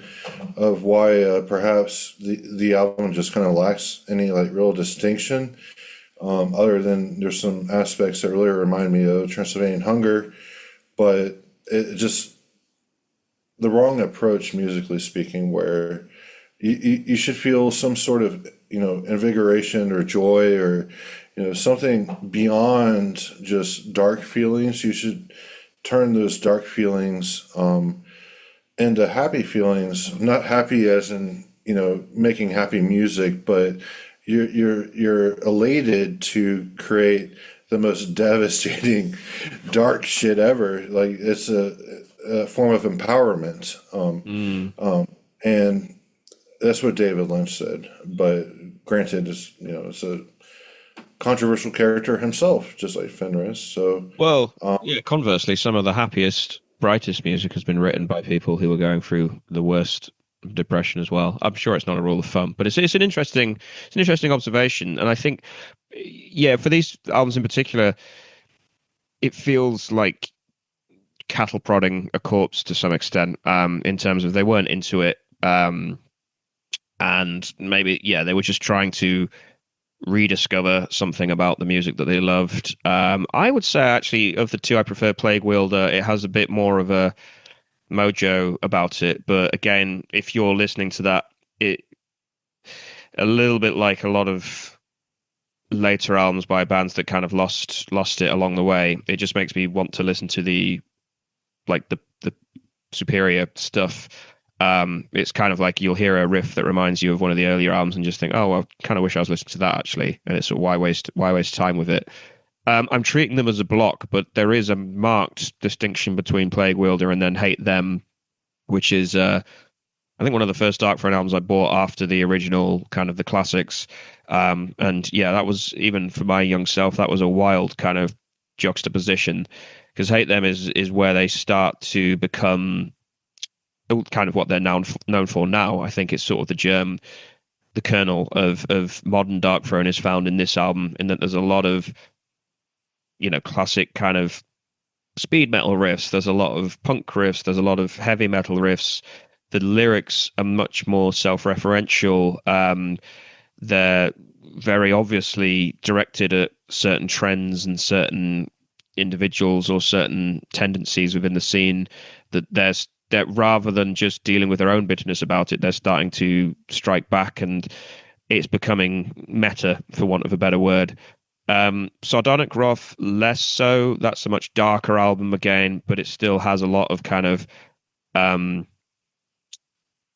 of why perhaps the album just kind of lacks any like real distinction. Other than there's some aspects that really remind me of Transylvanian Hunger, but it just the wrong approach musically speaking, where you should feel some sort of invigoration or joy or something beyond just dark feelings. You should turn those dark feelings into happy feelings. Not happy as in making happy music, but you're elated to create the most devastating dark shit ever. Like it's a form of empowerment, and that's what David Lynch said. But granted, it's a controversial character himself, just like Fenris. So, Well, yeah. Conversely, some of the happiest, brightest music has been written by people who are going through the worst depression as well. I'm sure it's not a rule of thumb, but it's an interesting observation. And I think, yeah, for these albums in particular, it feels like cattle prodding a corpse to some extent, in terms of they weren't into it, and maybe they were just trying to rediscover something about the music that they loved. I would say actually of the two, I prefer Plague Wielder. It has a bit more of a mojo about it, but again, if you're listening to that, it a little bit like a lot of later albums by bands that kind of lost it along the way. It just makes me want to listen to the superior stuff. It's kind of like you'll hear a riff that reminds you of one of the earlier albums and just think, oh, well, I kind of wish I was listening to that actually. And it's why waste time with it? I'm treating them as a block, but there is a marked distinction between Plague Wielder and then Hate Them, which is I think one of the first Darkthrone albums I bought after the original, kind of the classics. And yeah, that was, even for my young self, that was a wild kind of juxtaposition, because Hate Them is where they start to become kind of what they're known for now. I think it's sort of the kernel of modern Darkthrone is found in this album, in that there's a lot of classic kind of speed metal riffs. There's a lot of punk riffs. There's a lot of heavy metal riffs. The lyrics are much more self-referential. They're very obviously directed at certain trends and certain individuals or certain tendencies within the scene, that rather than just dealing with their own bitterness about it, they're starting to strike back, and it's becoming meta, for want of a better word. Sardonic Wrath, less so. That's a much darker album again, but it still has a lot of kind of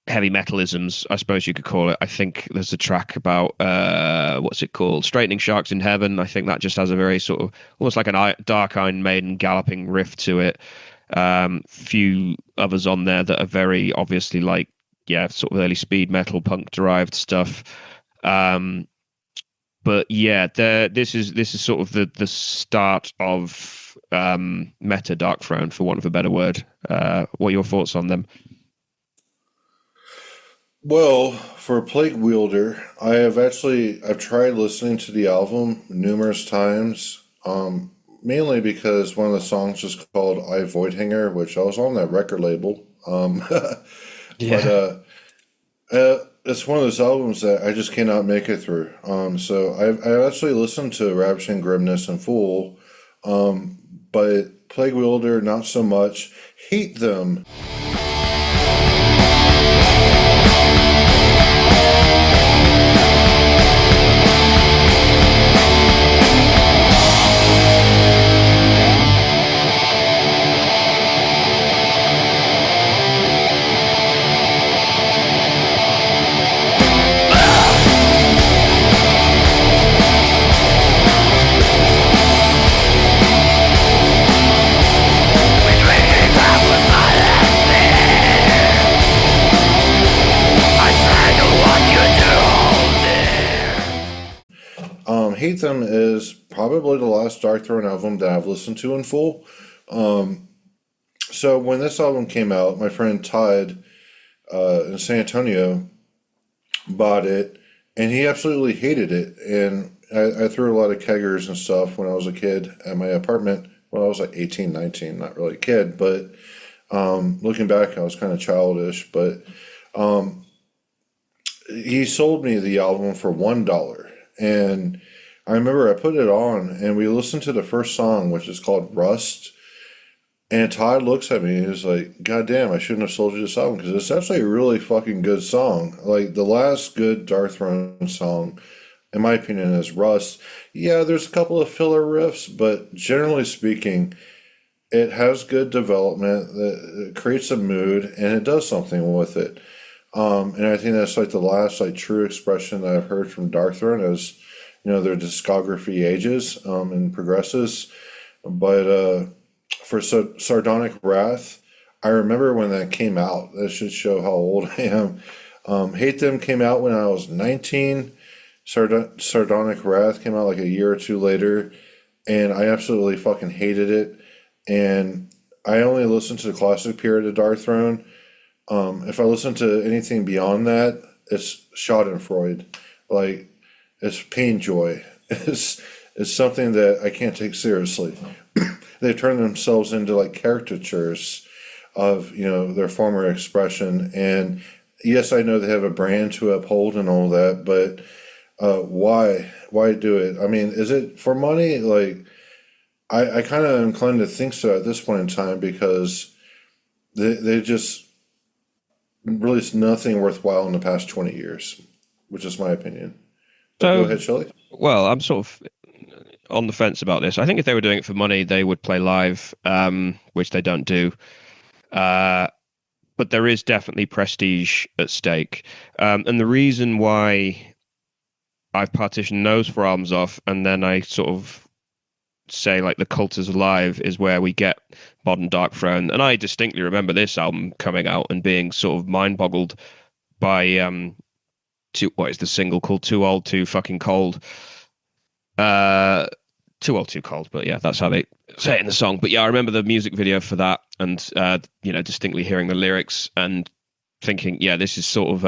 heavy metalisms, I suppose you could call it. I think there's a track about what's it called, Straightening Sharks in Heaven. I think that just has a very sort of almost like a Dark Iron Maiden galloping riff to it. Few others on there that are very obviously like sort of early speed metal punk derived stuff. But yeah, this is sort of the start of meta Darkthrone, for want of a better word. What are your thoughts on them? Well, for Plague Wielder, I've tried listening to the album numerous times, mainly because one of the songs is called I Voidhanger, which I was on that record label. Yeah. But it's one of those albums that I just cannot make it through. So I've actually listened to Ravishing Grimness in full, but Plague Wielder, not so much. Hate Them. Hate Them is probably the last Darkthrone album that I've listened to in full. So when this album came out, my friend Todd in San Antonio bought it, and he absolutely hated it. And I threw a lot of keggers and stuff when I was a kid at my apartment well, I was like 18, 19, not really a kid, but looking back, I was kind of childish. But he sold me the album for $1, and I remember I put it on, and we listened to the first song, which is called Rust. And Todd looks at me and he's like, God damn, I shouldn't have sold you this album because it's actually a really fucking good song. Like, the last good Darkthrone song, in my opinion, is Rust. Yeah, there's a couple of filler riffs, but generally speaking, it has good development, it creates a mood, and it does something with it. And I think that's like the last like true expression that I've heard from Darkthrone as, their discography ages and progresses. But for Sardonic Wrath, I remember when that came out. That should show how old I am. Hate Them came out when I was 19. Sardonic Wrath came out like a year or two later, and I absolutely fucking hated it. And I only listened to the classic period of Darkthrone. If I listen to anything beyond that, it's Schadenfreude. Like, it's pain joy. It's something that I can't take seriously. They've turned themselves into like caricatures of, their former expression. And yes, I know they have a brand to uphold and all that, but why? Why do it? I mean, is it for money? Like, I kind of inclined to think so at this point in time because they just released nothing worthwhile in the past 20 years, which is my opinion. Go ahead, Shelley. Well, I'm sort of on the fence about this. I think if they were doing it for money, they would play live, which they don't do. But there is definitely prestige at stake. And the reason why I've partitioned those four albums off, and then I sort of say like The Cult is Alive is where we get Modern Darkthrone. And I distinctly remember this album coming out and being sort of mind-boggled by what is the single called Too Old, Too Fucking Cold. Too Old, Too Cold, but yeah, that's how they say it in the song. But yeah, I remember the music video for that and, distinctly hearing the lyrics and thinking, yeah, this is sort of,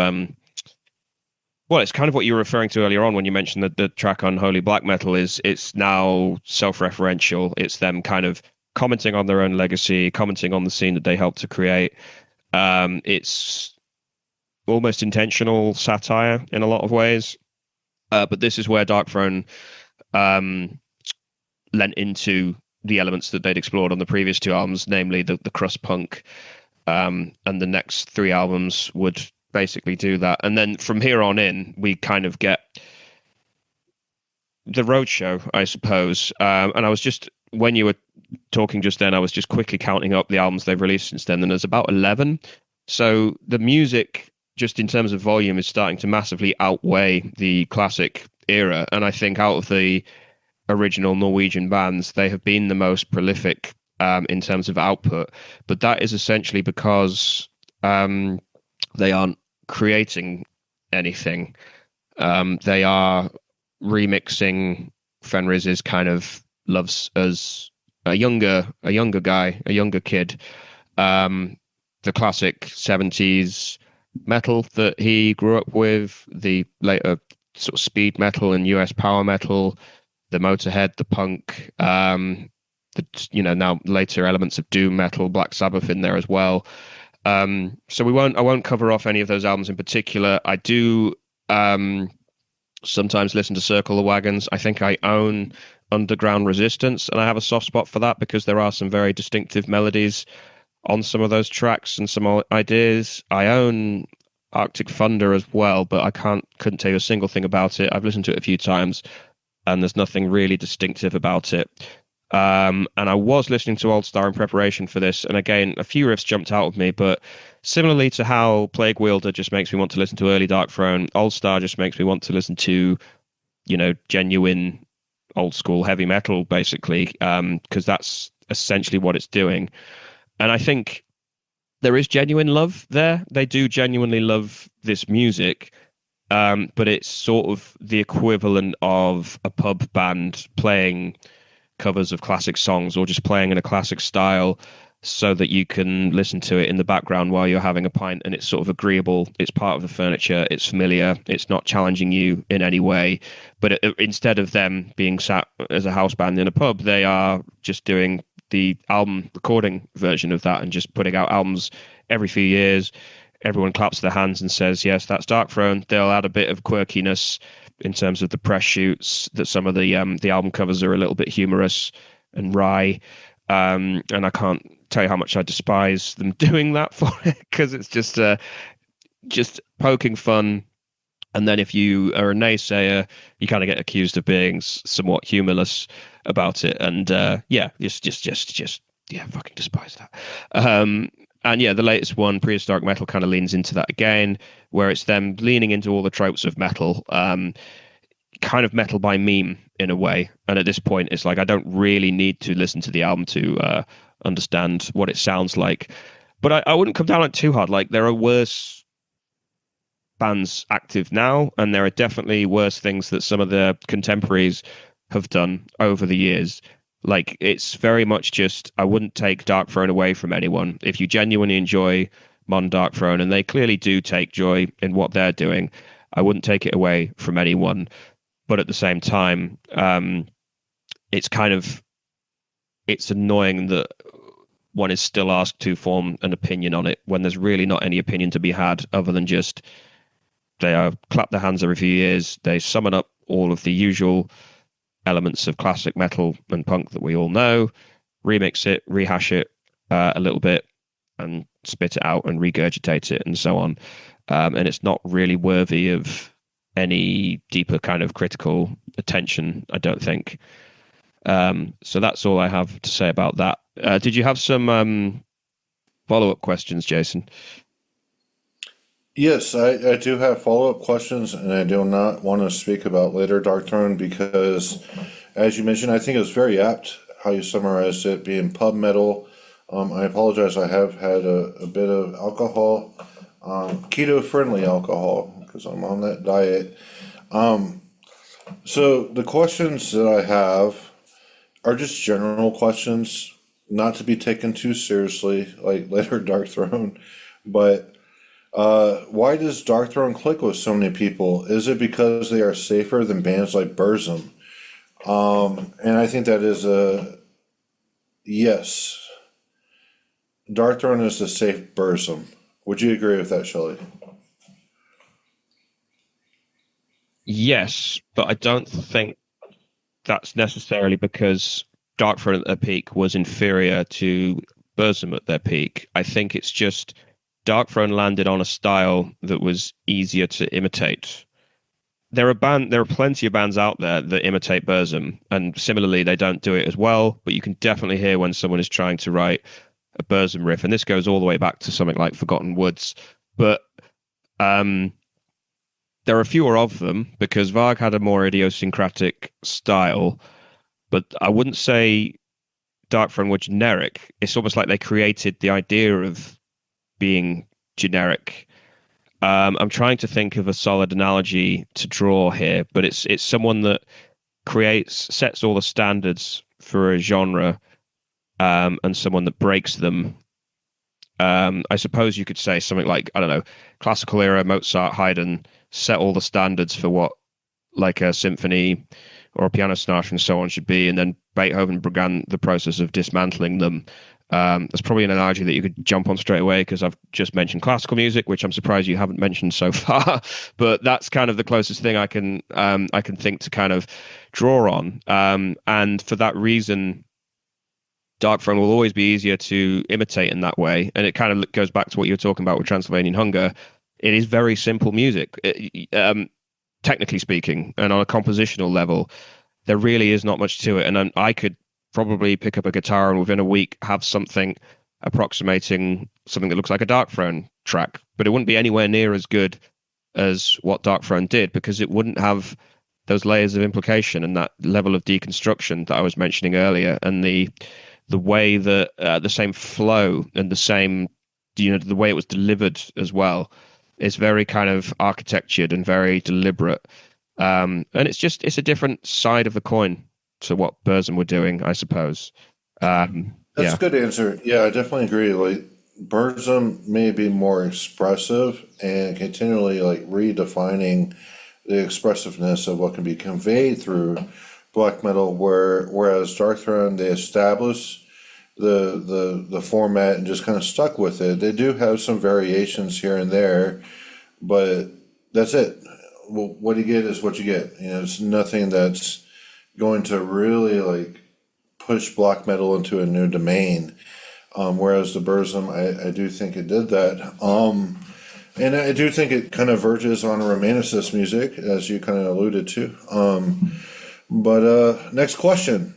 well, it's kind of what you were referring to earlier on when you mentioned that the track on Holy Black Metal it's now self-referential. It's them kind of commenting on their own legacy, commenting on the scene that they helped to create. It's almost intentional satire in a lot of ways. But this is where Darkthrone lent into the elements that they'd explored on the previous two albums, namely the crust punk, and the next three albums would basically do that. And then from here on in, we kind of get the roadshow, I suppose. And I was just, when you were talking just then, I was just quickly counting up the albums they've released since then, and there's about 11. So the music, just in terms of volume, is starting to massively outweigh the classic era. And I think out of the original Norwegian bands, they have been the most prolific in terms of output. But that is essentially because they aren't creating anything. They are remixing Fenris's kind of loves as a younger guy, a younger kid. The classic 70s metal that he grew up with, the later sort of speed metal and US power metal, the Motorhead, the punk, now later elements of doom metal, Black Sabbath in there as well. So I won't cover off any of those albums in particular. I do sometimes listen to Circle the Wagons. I think I own Underground Resistance, and I have a soft spot for that because there are some very distinctive melodies on some of those tracks and some ideas. I own Arctic Thunder as well, but I couldn't tell you a single thing about it. I've listened to it a few times, and there's nothing really distinctive about it. And I was listening to Old Star in preparation for this, and again, a few riffs jumped out of me, but similarly to how Plague Wielder just makes me want to listen to early Darkthrone, Old Star just makes me want to listen to, genuine old school heavy metal, basically, because that's essentially what it's doing. And I think there is genuine love there. They do genuinely love this music, but it's sort of the equivalent of a pub band playing covers of classic songs or just playing in a classic style so that you can listen to it in the background while you're having a pint, and it's sort of agreeable. It's part of the furniture. It's familiar. It's not challenging you in any way. But instead of them being sat as a house band in a pub, they are just doing the album recording version of that and just putting out albums every few years. Everyone claps their hands and says, yes, that's Darkthrone. They'll add a bit of quirkiness in terms of the press shoots, that some of the album covers are a little bit humorous and wry. And I can't tell you how much I despise them doing that for it, because it's just poking fun. And then if you are a naysayer, you kind of get accused of being somewhat humorless about it. And just fucking despise that. And yeah, the latest one, Prehistoric Metal, kind of leans into that again, where it's them leaning into all the tropes of metal, kind of metal by meme in a way. And at this point, it's like I don't really need to listen to the album to understand what it sounds like. But I wouldn't come down on it too hard. Like, there are worse bands active now, and there are definitely worse things that some of the contemporaries have done over the years. Like, it's very much just, I wouldn't take Darkthrone away from anyone. If you genuinely enjoy modern Darkthrone, and they clearly do take joy in what they're doing, I wouldn't take it away from anyone. But at the same time, it's annoying that one is still asked to form an opinion on it when there's really not any opinion to be had other than just they clap their hands every few years. They summon up all of the usual elements of classic metal and punk that we all know, remix it, rehash it a little bit, and spit it out and regurgitate it and so on. And it's not really worthy of any deeper kind of critical attention, I don't think. So that's all I have to say about that. Did you have some follow-up questions, Jason? Yes, I do have follow-up questions, and I do not want to speak about later Darkthrone because, as you mentioned, I think it was very apt how you summarized it being pub metal. I apologize, I have had a bit of alcohol, keto-friendly alcohol, because I'm on that diet. So the questions that I have are just general questions, not to be taken too seriously, like later Darkthrone, but why does Darkthrone click with so many people? Is it because they are safer than bands like Burzum? And I think that is a yes. Darkthrone is a safe Burzum. Would you agree with that, Shelley? Yes, but I don't think that's necessarily because Darkthrone at their peak was inferior to Burzum at their peak. I think it's just Darkthrone landed on a style that was easier to imitate. There are plenty of bands out there that imitate Burzum, and similarly, they don't do it as well. But you can definitely hear when someone is trying to write a Burzum riff, and this goes all the way back to something like Forgotten Woods. But there are fewer of them because Varg had a more idiosyncratic style. But I wouldn't say Darkthrone were generic. It's almost like they created the idea of being generic. I'm trying to think of a solid analogy to draw here, but it's someone that sets all the standards for a genre, and someone that breaks them. I suppose you could say something like, I don't know, classical era Mozart, Haydn set all the standards for what like a symphony or a piano sonata and so on should be, and then Beethoven began the process of dismantling them. That's probably an analogy that you could jump on straight away because I've just mentioned classical music, which I'm surprised you haven't mentioned so far. But that's kind of the closest thing I can think to kind of draw on. And for that reason, Darkthrone will always be easier to imitate in that way. And it kind of goes back to what you were talking about with Transylvanian Hunger. It is very simple music, technically speaking, and on a compositional level, there really is not much to it. And I could probably pick up a guitar and within a week have something approximating something that looks like a Darkthrone track, but it wouldn't be anywhere near as good as what Darkthrone did because it wouldn't have those layers of implication and that level of deconstruction that I was mentioning earlier, and the way that the same flow and the same, the way it was delivered as well is very kind of architectured and very deliberate. And it's a different side of the coin to what Burzum were doing, I suppose. That's a good answer. Yeah, I definitely agree. Like Burzum may be more expressive and continually like redefining the expressiveness of what can be conveyed through black metal, whereas Darkthrone, they establish the format and just kind of stuck with it. They do have some variations here and there, but that's it. Well, what you get is what you get. You know, it's nothing that's going to really like push black metal into a new domain. Whereas the Burzum, I do think it did that. And I do think it kind of verges on romanticist music, as you kind of alluded to. But next question.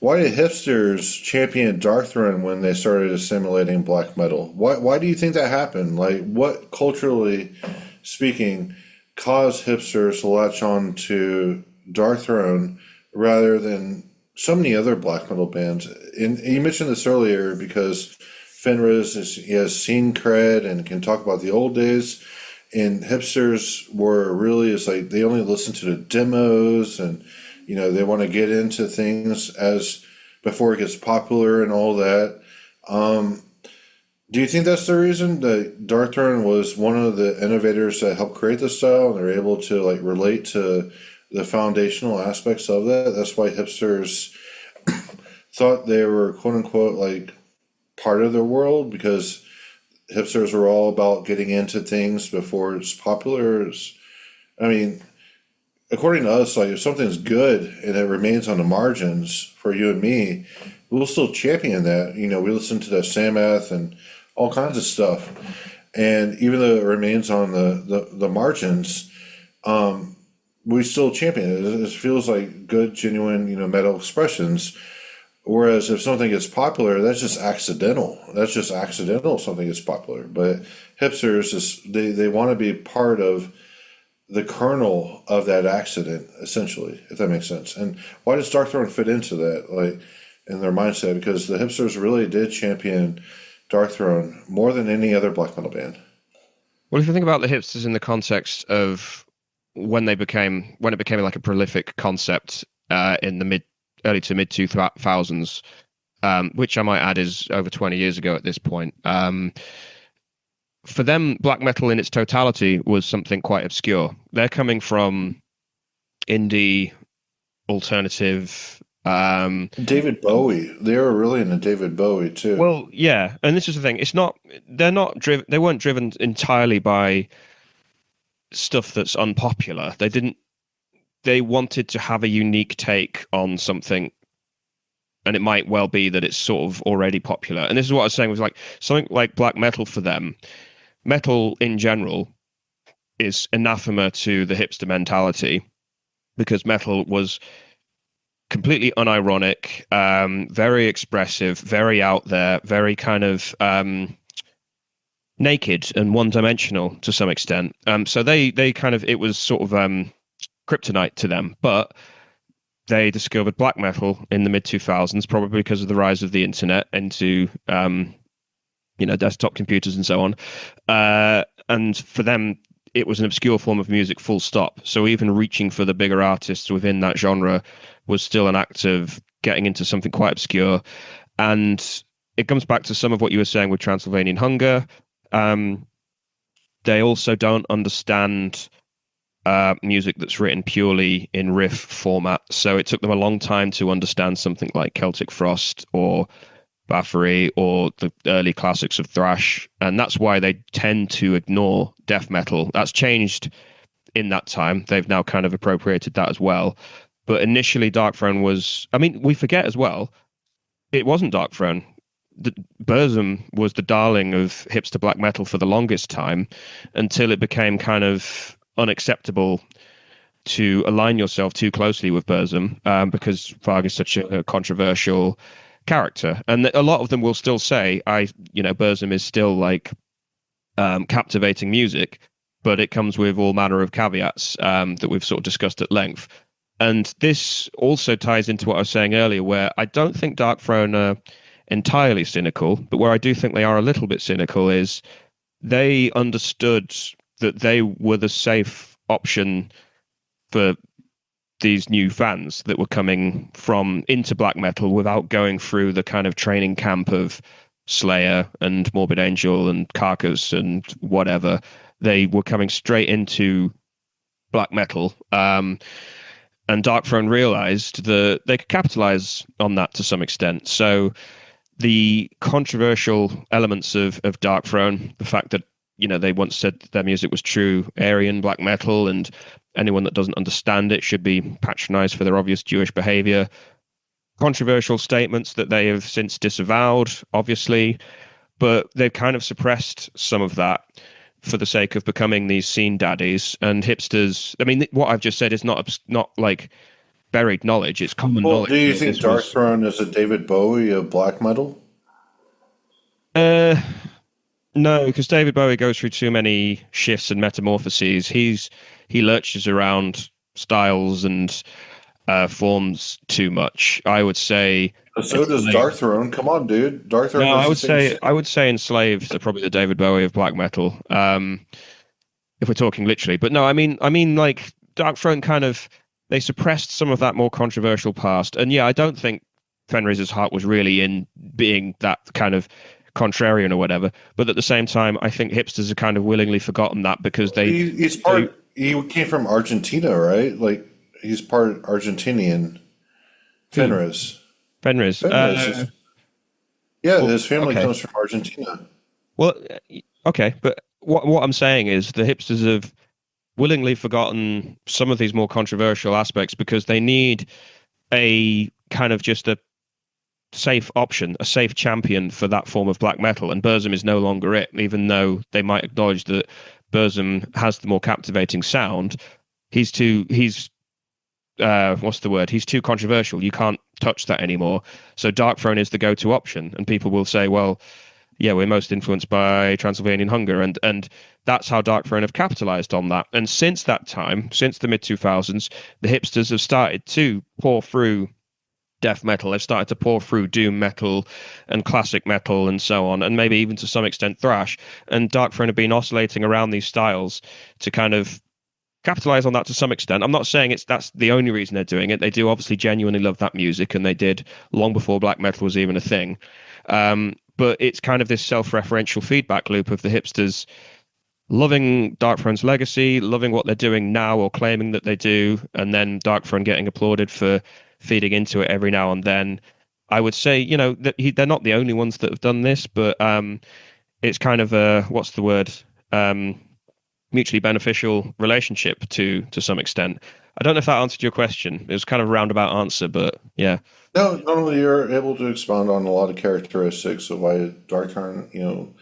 Why did hipsters champion Darkthrone when they started assimilating black metal? Why do you think that happened? Like, what culturally speaking caused hipsters to latch on to Darkthrone rather than so many other black metal bands? And you mentioned this earlier because Fenriz he has scene cred and can talk about the old days. And hipsters were really, it's like they only listen to the demos and, you know, they want to get into things as before it gets popular and all that. Do you think that's the reason that Darkthrone was one of the innovators that helped create the style and they're able to like relate to the foundational aspects of that? That's why hipsters thought they were quote unquote like part of the world, because hipsters were all about getting into things before it's popular. I mean, according to us, like if something's good and it remains on the margins for you and me, we'll still champion that. You know, we listen to that Samath and all kinds of stuff. And even though it remains on the margins, we still champion it. It feels like good, genuine, you know, metal expressions. Whereas if something gets popular, that's just accidental. That's just accidental something gets popular. But hipsters, they want to be part of the kernel of that accident, essentially, if that makes sense. And why does Darkthrone fit into that, like, in their mindset? Because the hipsters really did champion Darkthrone more than any other black metal band. Well, if you think about the hipsters in the context of when it became like a prolific concept in the early to mid 2000s, which I might add is over 20 years ago at this point. For them, black metal in its totality was something quite obscure. They're coming from indie, alternative. David Bowie, they were really into David Bowie too. Well, yeah, and this is the thing. They're not driven. They weren't driven entirely by stuff that's unpopular. They wanted to have a unique take on something, and it might well be that it's sort of already popular. And this is what I was saying, was like something like black metal for them. Metal in general is anathema to the hipster mentality, because metal was completely unironic, very expressive, very out there, very kind of naked and one-dimensional to some extent. So they kind of, it was sort of kryptonite to them. But they discovered black metal in the mid-2000s, probably because of the rise of the internet into desktop computers and so on. And for them, it was an obscure form of music, full stop. So even reaching for the bigger artists within that genre was still an act of getting into something quite obscure. And it comes back to some of what you were saying with Transilvanian Hunger. They also don't understand music that's written purely in riff format. So it took them a long time to understand something like Celtic Frost or Bathory or the early classics of thrash, and that's why they tend to ignore death metal. That's changed in that time. They've now kind of appropriated that as well. But initially, Darkthrone was, I mean, we forget as well, it wasn't Darkthrone. Burzum was the darling of hipster black metal for the longest time, until it became kind of unacceptable to align yourself too closely with Burzum, because Varg is such a controversial character. And a lot of them will still say, Burzum is still like captivating music, but it comes with all manner of caveats that we've sort of discussed at length. And this also ties into what I was saying earlier, where I don't think Darkthrone are entirely cynical, but where I do think they are a little bit cynical is they understood that they were the safe option for these new fans that were coming from into black metal without going through the kind of training camp of Slayer and Morbid Angel and Carcass and whatever. They were coming straight into black metal. And Darkthrone realized that they could capitalize on that to some extent. So the controversial elements of Darkthrone, the fact that they once said that their music was true Aryan black metal, and anyone that doesn't understand it should be patronized for their obvious Jewish behavior. Controversial statements that they have since disavowed, obviously, but they've kind of suppressed some of that for the sake of becoming these scene daddies and hipsters. I mean, what I've just said is not like buried knowledge; it's common Well, knowledge. do you think Darkthrone is a David Bowie of black metal? No, because David Bowie goes through too many shifts and metamorphoses. He lurches around styles and forms too much. I would say. So does Darkthrone. Come on, dude. Darkthrone. No, I would say Enslaved are probably the David Bowie of black metal. If we're talking literally, but no, I mean like Darkthrone kind of they suppressed some of that more controversial past, and yeah, I don't think Fenris's heart was really in being that kind of contrarian or whatever, but at the same time I think hipsters have kind of willingly forgotten that because he came from Argentina, right? Like he's part Argentinian. Fenris. Yeah, his family comes from Argentina. Well, okay, but what I'm saying is the hipsters have willingly forgotten some of these more controversial aspects because they need a kind of just a safe option, a safe champion for that form of black metal, and Burzum is no longer it, even though they might acknowledge that Burzum has the more captivating sound. He's what's the word? He's too controversial. You can't touch that anymore. So Darkthrone is the go-to option, and people will say, well, yeah, we're most influenced by Transylvanian Hunger, and that's how Darkthrone have capitalized on that. And since that time, since the mid-2000s, the hipsters have started to pour through death metal. They've started to pour through doom metal and classic metal and so on, and maybe even to some extent thrash. And Darkthrone have been oscillating around these styles to kind of capitalize on that to some extent. I'm not saying that's the only reason they're doing it. They do obviously genuinely love that music, and they did long before black metal was even a thing. But it's kind of this self-referential feedback loop of the hipsters loving Darkthrone's legacy, loving what they're doing now or claiming that they do, and then Darkthrone getting applauded for feeding into it every now and then. I would say, that they're not the only ones that have done this, but it's kind of a, what's the word? Mutually beneficial relationship to some extent. I don't know if that answered your question. It was kind of a roundabout answer, but yeah. No, you're able to expound on a lot of characteristics of why Darkthrone,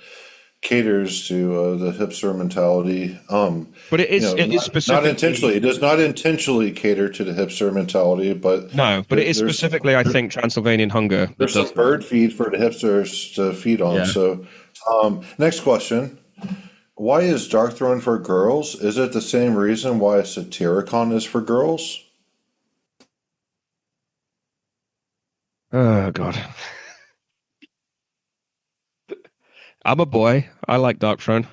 caters to the hipster mentality. But it is specifically not intentionally. It does not intentionally cater to the hipster mentality, but no. But it is specifically, I think, Transylvanian Hunger. There's some bird feed for the hipsters to feed on. Yeah. So, next question. Why is Darkthrone for girls? Is it the same reason why Satyricon is for girls? Oh, God. I'm a boy. I like Darkthrone.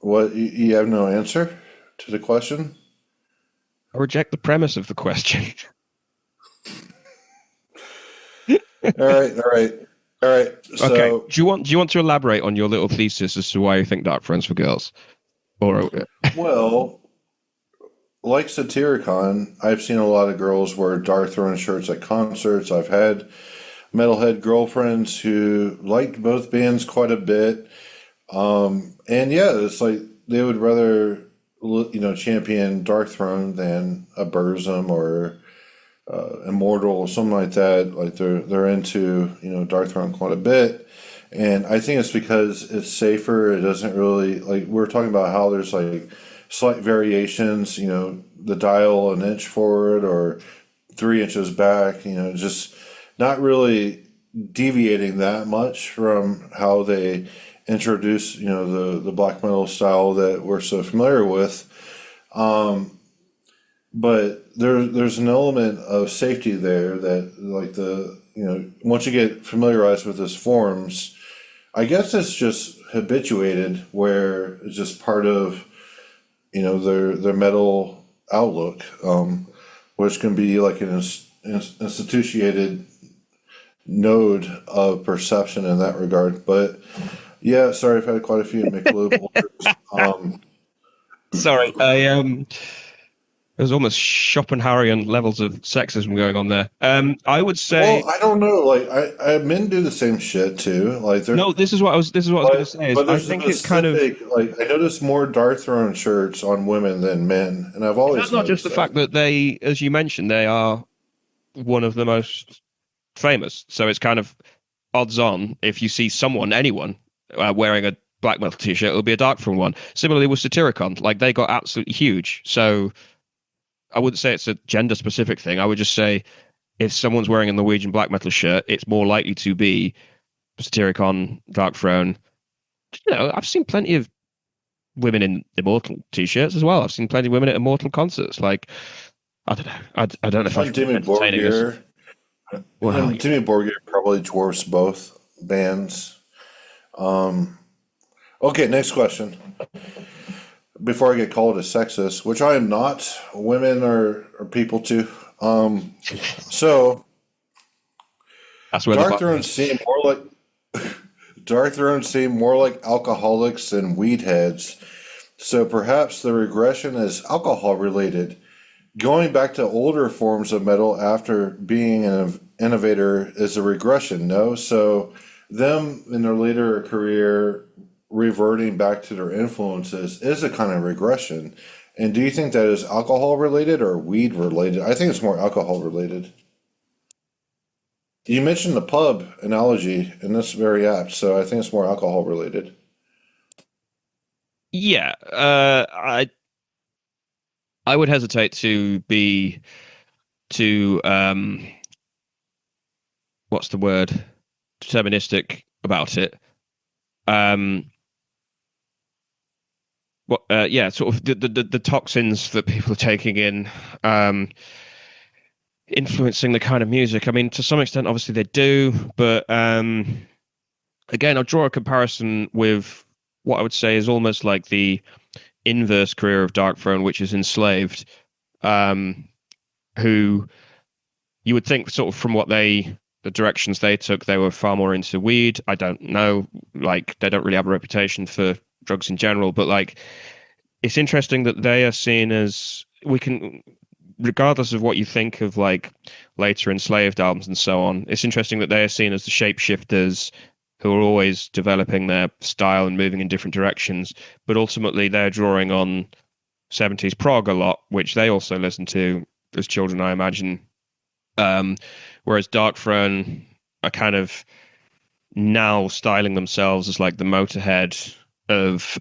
What? You have no answer to the question? I reject the premise of the question. All right. So, okay. Do you want to elaborate on your little thesis as to why you think Darkthrone's for girls? Or well, like Satyricon, I've seen a lot of girls wear Darkthrone shirts at concerts. I've had metalhead girlfriends who liked both bands quite a bit, and yeah, it's like they would rather champion Darkthrone than a Burzum or Immortal or something like that. Like they're into Darkthrone quite a bit, and I think it's because it's safer. It doesn't really, like we're talking about how there's like slight variations. The dial an inch forward or 3 inches back. Just not really deviating that much from how they introduce the black metal style that we're so familiar with. But there's an element of safety there that, like once you get familiarized with those forms, I guess it's just habituated where it's just part of, their metal outlook, which can be like an institutionated node of perception in that regard. But yeah, sorry, I've had quite a few Michelob orders. Sorry, There's almost Schopenhauerian levels of sexism going on there. I would say Well, I don't know. Like, men do the same shit too. Like, they're no. This is what I was going to say. Is but I there's think it's kind of, specific. Like, I notice more Darkthrone shirts on women than men, and I've and that's always not just noticed the that. fact that they, as you mentioned, they are one of the most famous. So it's kind of odds on if you see anyone wearing a black metal t-shirt, it'll be a Darkthrone one. Similarly with Satyricon, like they got absolutely huge. So I wouldn't say it's a gender specific thing. I would just say if someone's wearing a Norwegian black metal shirt, it's more likely to be Satyricon, Darkthrone. I've seen plenty of women in Immortal t-shirts as well. I've seen plenty of women at Immortal concerts. Like, I don't know. I don't know if I And should be Dimmy entertaining this. Borgir, Well, and Dimmy Borgir probably dwarfs both bands. Okay, next question. Before I get called a sexist, which I am not, women are people too. So that's where the Dark Thrones seem more like Dark Thrones seem more like alcoholics than weed heads. So perhaps the regression is alcohol related. Going back to older forms of metal after being an innovator is a regression, no? So them in their later career reverting back to their influences is a kind of regression. And do you think that is alcohol related or weed related? I think it's more alcohol related. You mentioned the pub analogy, and that's very apt. So I think it's more alcohol related. Yeah, I would hesitate to be too what's the word, deterministic about it. Um, yeah, sort of the toxins that people are taking in, um, influencing the kind of music. I mean, to some extent, obviously they do, but again, I'll draw a comparison with what I would say is almost like the inverse career of Darkthrone, which is Enslaved, um, who you would think sort of from the directions they took, they were far more into weed. I don't know, like they don't really have a reputation for drugs in general, but like it's interesting that they are seen as we can, regardless of what you think of like later Enslaved albums and so on, it's interesting that they are seen as the shapeshifters who are always developing their style and moving in different directions, but ultimately they're drawing on 70s prog a lot, which they also listened to as children, I imagine. Whereas Darkthrone are kind of now styling themselves as like the Motorhead of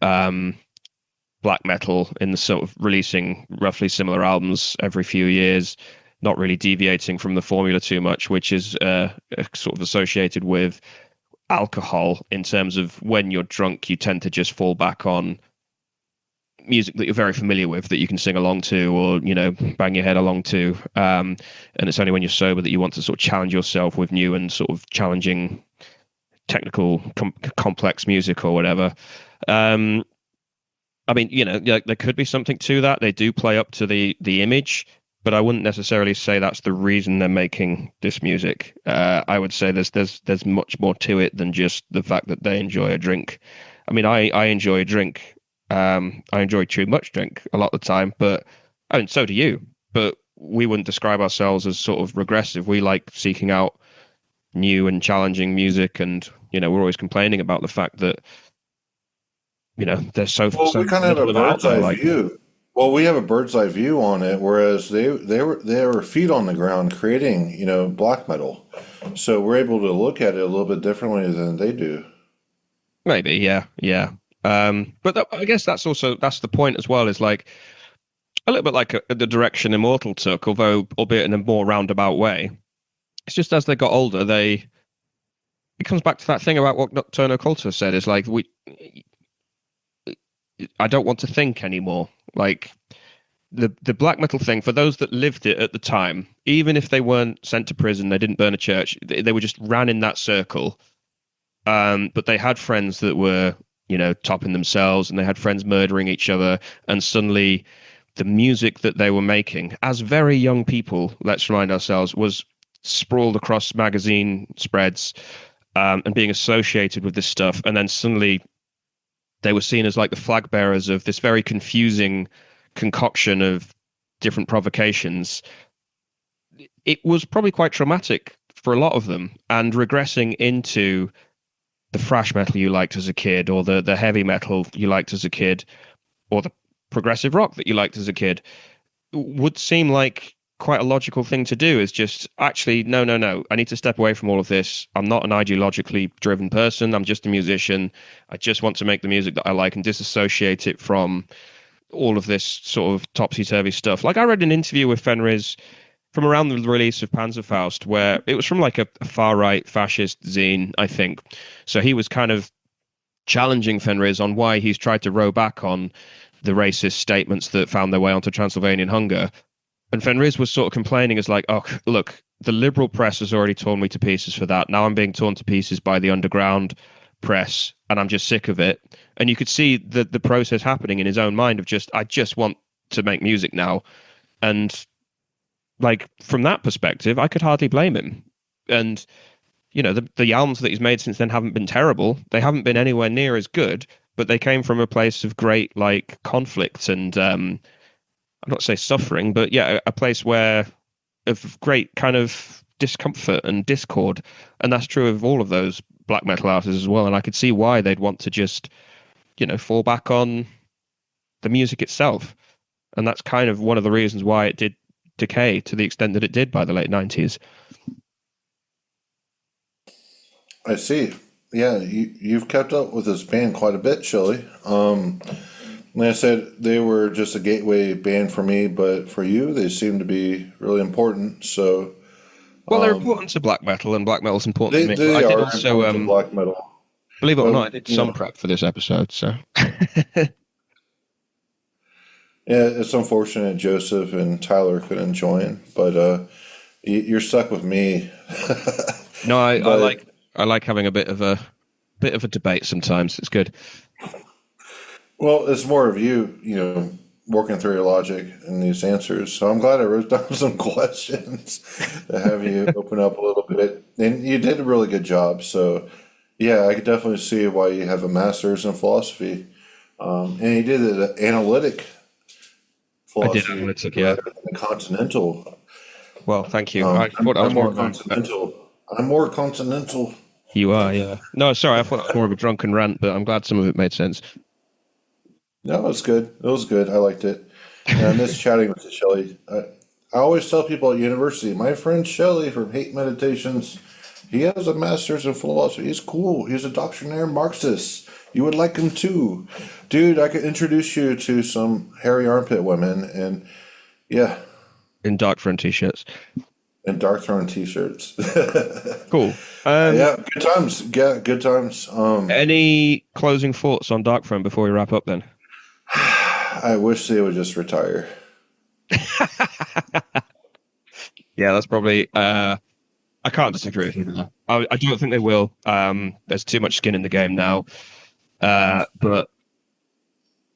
black metal in the sort of releasing roughly similar albums every few years, not really deviating from the formula too much, which is sort of associated with alcohol in terms of when you're drunk, you tend to just fall back on music that you're very familiar with that you can sing along to or bang your head along to, and it's only when you're sober that you want to sort of challenge yourself with new and sort of challenging technical complex music or whatever. I mean, there could be something to that. They do play up to the image, but I wouldn't necessarily say that's the reason they're making this music. I would say there's much more to it than just the fact that they enjoy a drink. I mean, I enjoy a drink. I enjoy too much drink a lot of the time, but I mean, so do you. But we wouldn't describe ourselves as sort of regressive. We like seeking out new and challenging music, and we're always complaining about the fact that there's so Well, we kind of little have a of it out bird's there. eye Like, view. Well, we have a bird's eye view on it, whereas they were feet on the ground creating, black metal. So we're able to look at it a little bit differently than they do. maybe, yeah. But I guess that's the point as well. Is like a little bit like the direction Immortal took, although albeit in a more roundabout way. It's just as they got older, it comes back to that thing about what Nocturno Cultus said. Is like I don't want to think anymore. Like the black metal thing, for those that lived it at the time, even if they weren't sent to prison, they didn't burn a church, they were just ran in that circle. But they had friends that were, topping themselves, and they had friends murdering each other, and suddenly the music that they were making as very young people, let's remind ourselves, was sprawled across magazine spreads, and being associated with this stuff. And then suddenly they were seen as like the flag bearers of this very confusing concoction of different provocations, it was probably quite traumatic for a lot of them, and regressing into the thrash metal you liked as a kid, or the heavy metal you liked as a kid, or the progressive rock that you liked as a kid, would seem like quite a logical thing to do. Is just actually, no, I need to step away from all of this. I'm not an ideologically driven person. I'm just a musician. I just want to make the music that I like and disassociate it from all of this sort of topsy-turvy stuff. Like, I read an interview with Fenriz from around the release of Panzerfaust, where it was from like a far-right fascist zine, I think. So he was kind of challenging Fenriz on why he's tried to row back on the racist statements that found their way onto Transylvanian Hunger. And Fenriz was sort of complaining as like, oh, look, the liberal press has already torn me to pieces for that. Now I'm being torn to pieces by the underground press, and I'm just sick of it. And you could see the process happening in his own mind of just, I just want to make music now. And like, from that perspective, I could hardly blame him. And, you know, the albums that he's made since then haven't been terrible. They haven't been anywhere near as good, but they came from a place of great, like, conflict and, I'm not say suffering, but yeah, a place where of great kind of discomfort and discord. And that's true of all of those black metal artists as well. And I could see why they'd want to just, you know, fall back on the music itself. And that's kind of one of the reasons why it did decay to the extent that it did by the late 90s. I see. Yeah, you've kept up with this band quite a bit, Shelley. Like I said, they were just a gateway band for me, but for you, they seem to be really important. So, well, they're important to black metal, and black metal's important to me. they I did are also, important to black metal. believe it or Well, not, I did some prep for this episode. So, yeah, it's unfortunate Joseph and Tyler couldn't join, but you're stuck with me. no, I But like having a bit of a debate sometimes. It's good. well, it's more of you, working through your logic and these answers. So I'm glad I wrote down some questions to have you open up a little bit. And you did a really good job. So, yeah, I could definitely see why you have a master's in philosophy. And you did an analytic I did philosophy analytic, yeah. rather than a continental. Well, thank you. I thought I was I'm more more of a, continental. I'm more continental. you are, yeah. No, sorry, I thought that was more of a drunken rant, but I'm glad some of it made sense. No, it was good. It was good. I liked it. And I miss chatting with you, Shelley. I always tell people at university, my friend Shelley from Hate Meditations, he has a master's in philosophy. He's cool. He's a doctrinaire Marxist. You would like him too. Dude, I could introduce you to some hairy armpit women and, yeah, In Darkthrone t-shirts. and Darkthrone t-shirts. Cool. Yeah, good times. Yeah, good times. Any closing thoughts on Darkthrone before we wrap up then? I wish they would just retire. Yeah, that's probably. I can't disagree with you there. I don't think they will. There's too much skin in the game now. But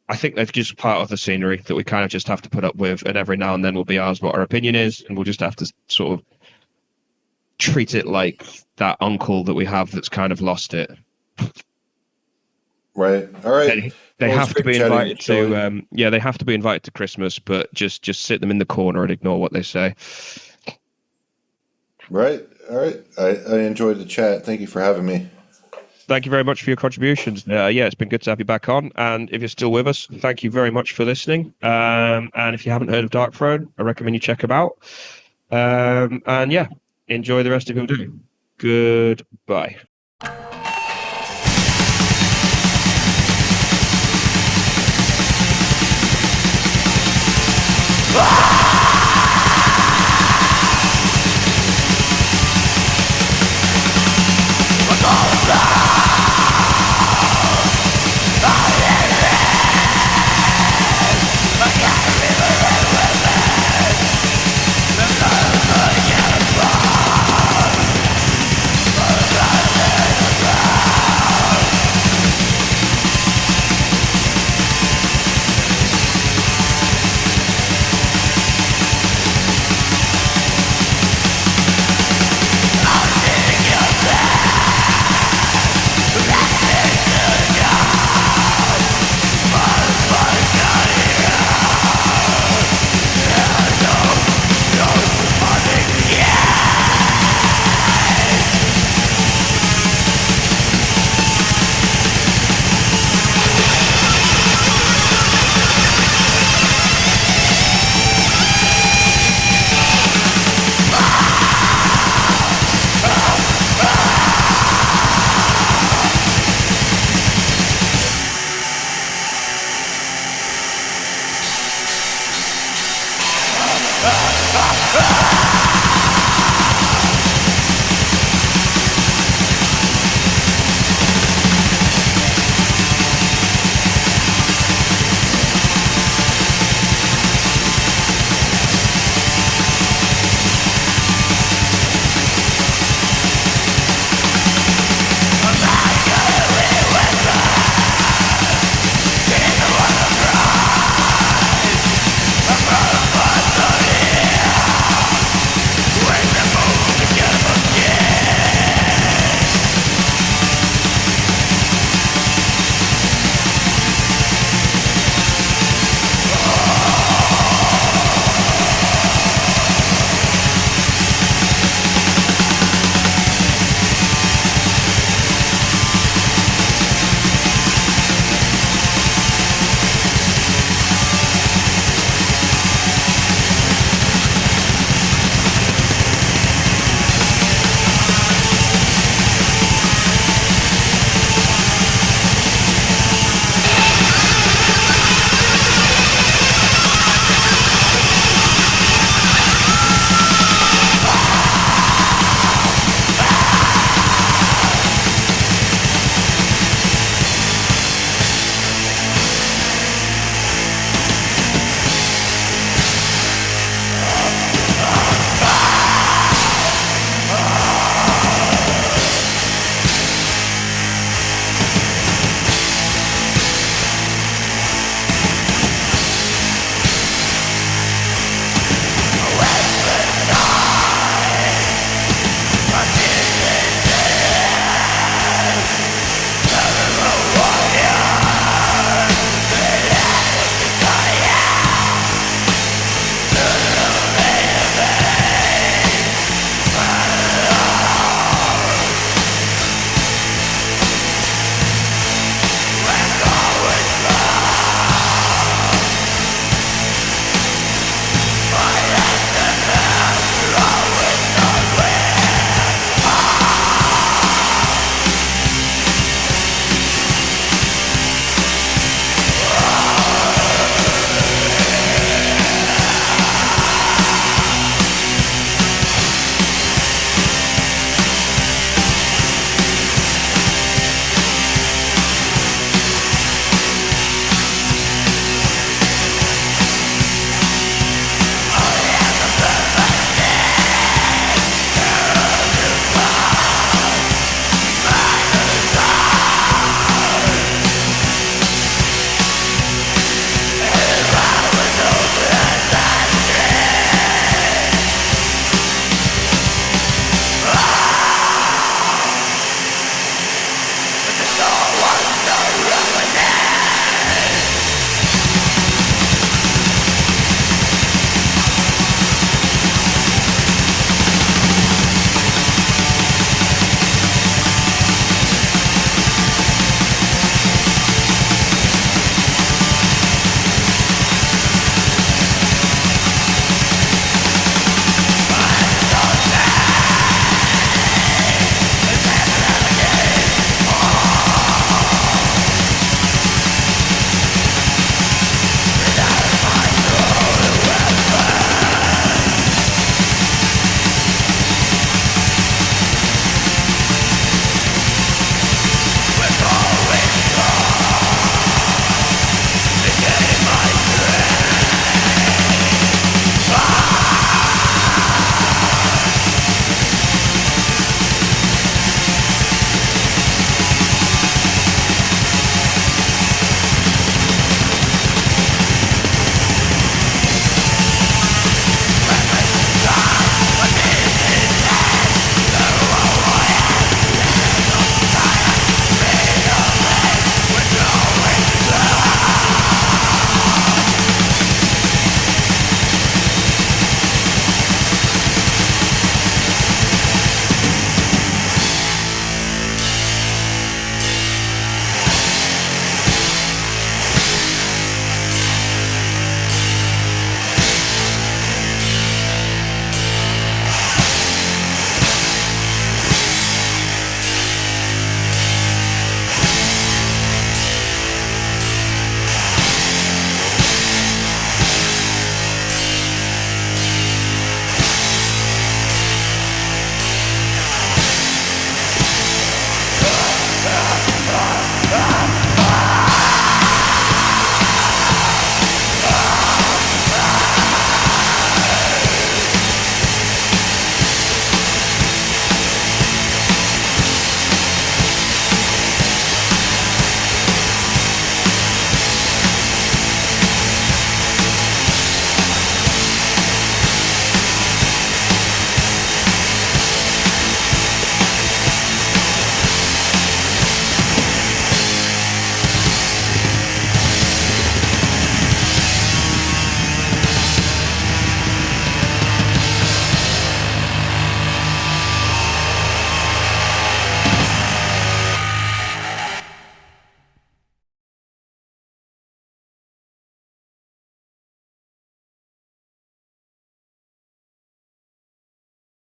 I think they're just part of the scenery that we kind of just have to put up with, and every now and then will be ours what our opinion is, and we'll just have to sort of treat it like that uncle that we have that's kind of lost it. Right. All right. They Well, have it's to great be chatting, invited Shelley. to. Yeah, they have to be invited to Christmas, but just sit them in the corner and ignore what they say. Right. All right. I enjoyed the chat. Thank you for having me. Thank you very much for your contributions. Yeah, it's been good to have you back on. And if you're still with us, thank you very much for listening. And if you haven't heard of Darkthrone, I recommend you check them out. And yeah, enjoy the rest of your day. Goodbye.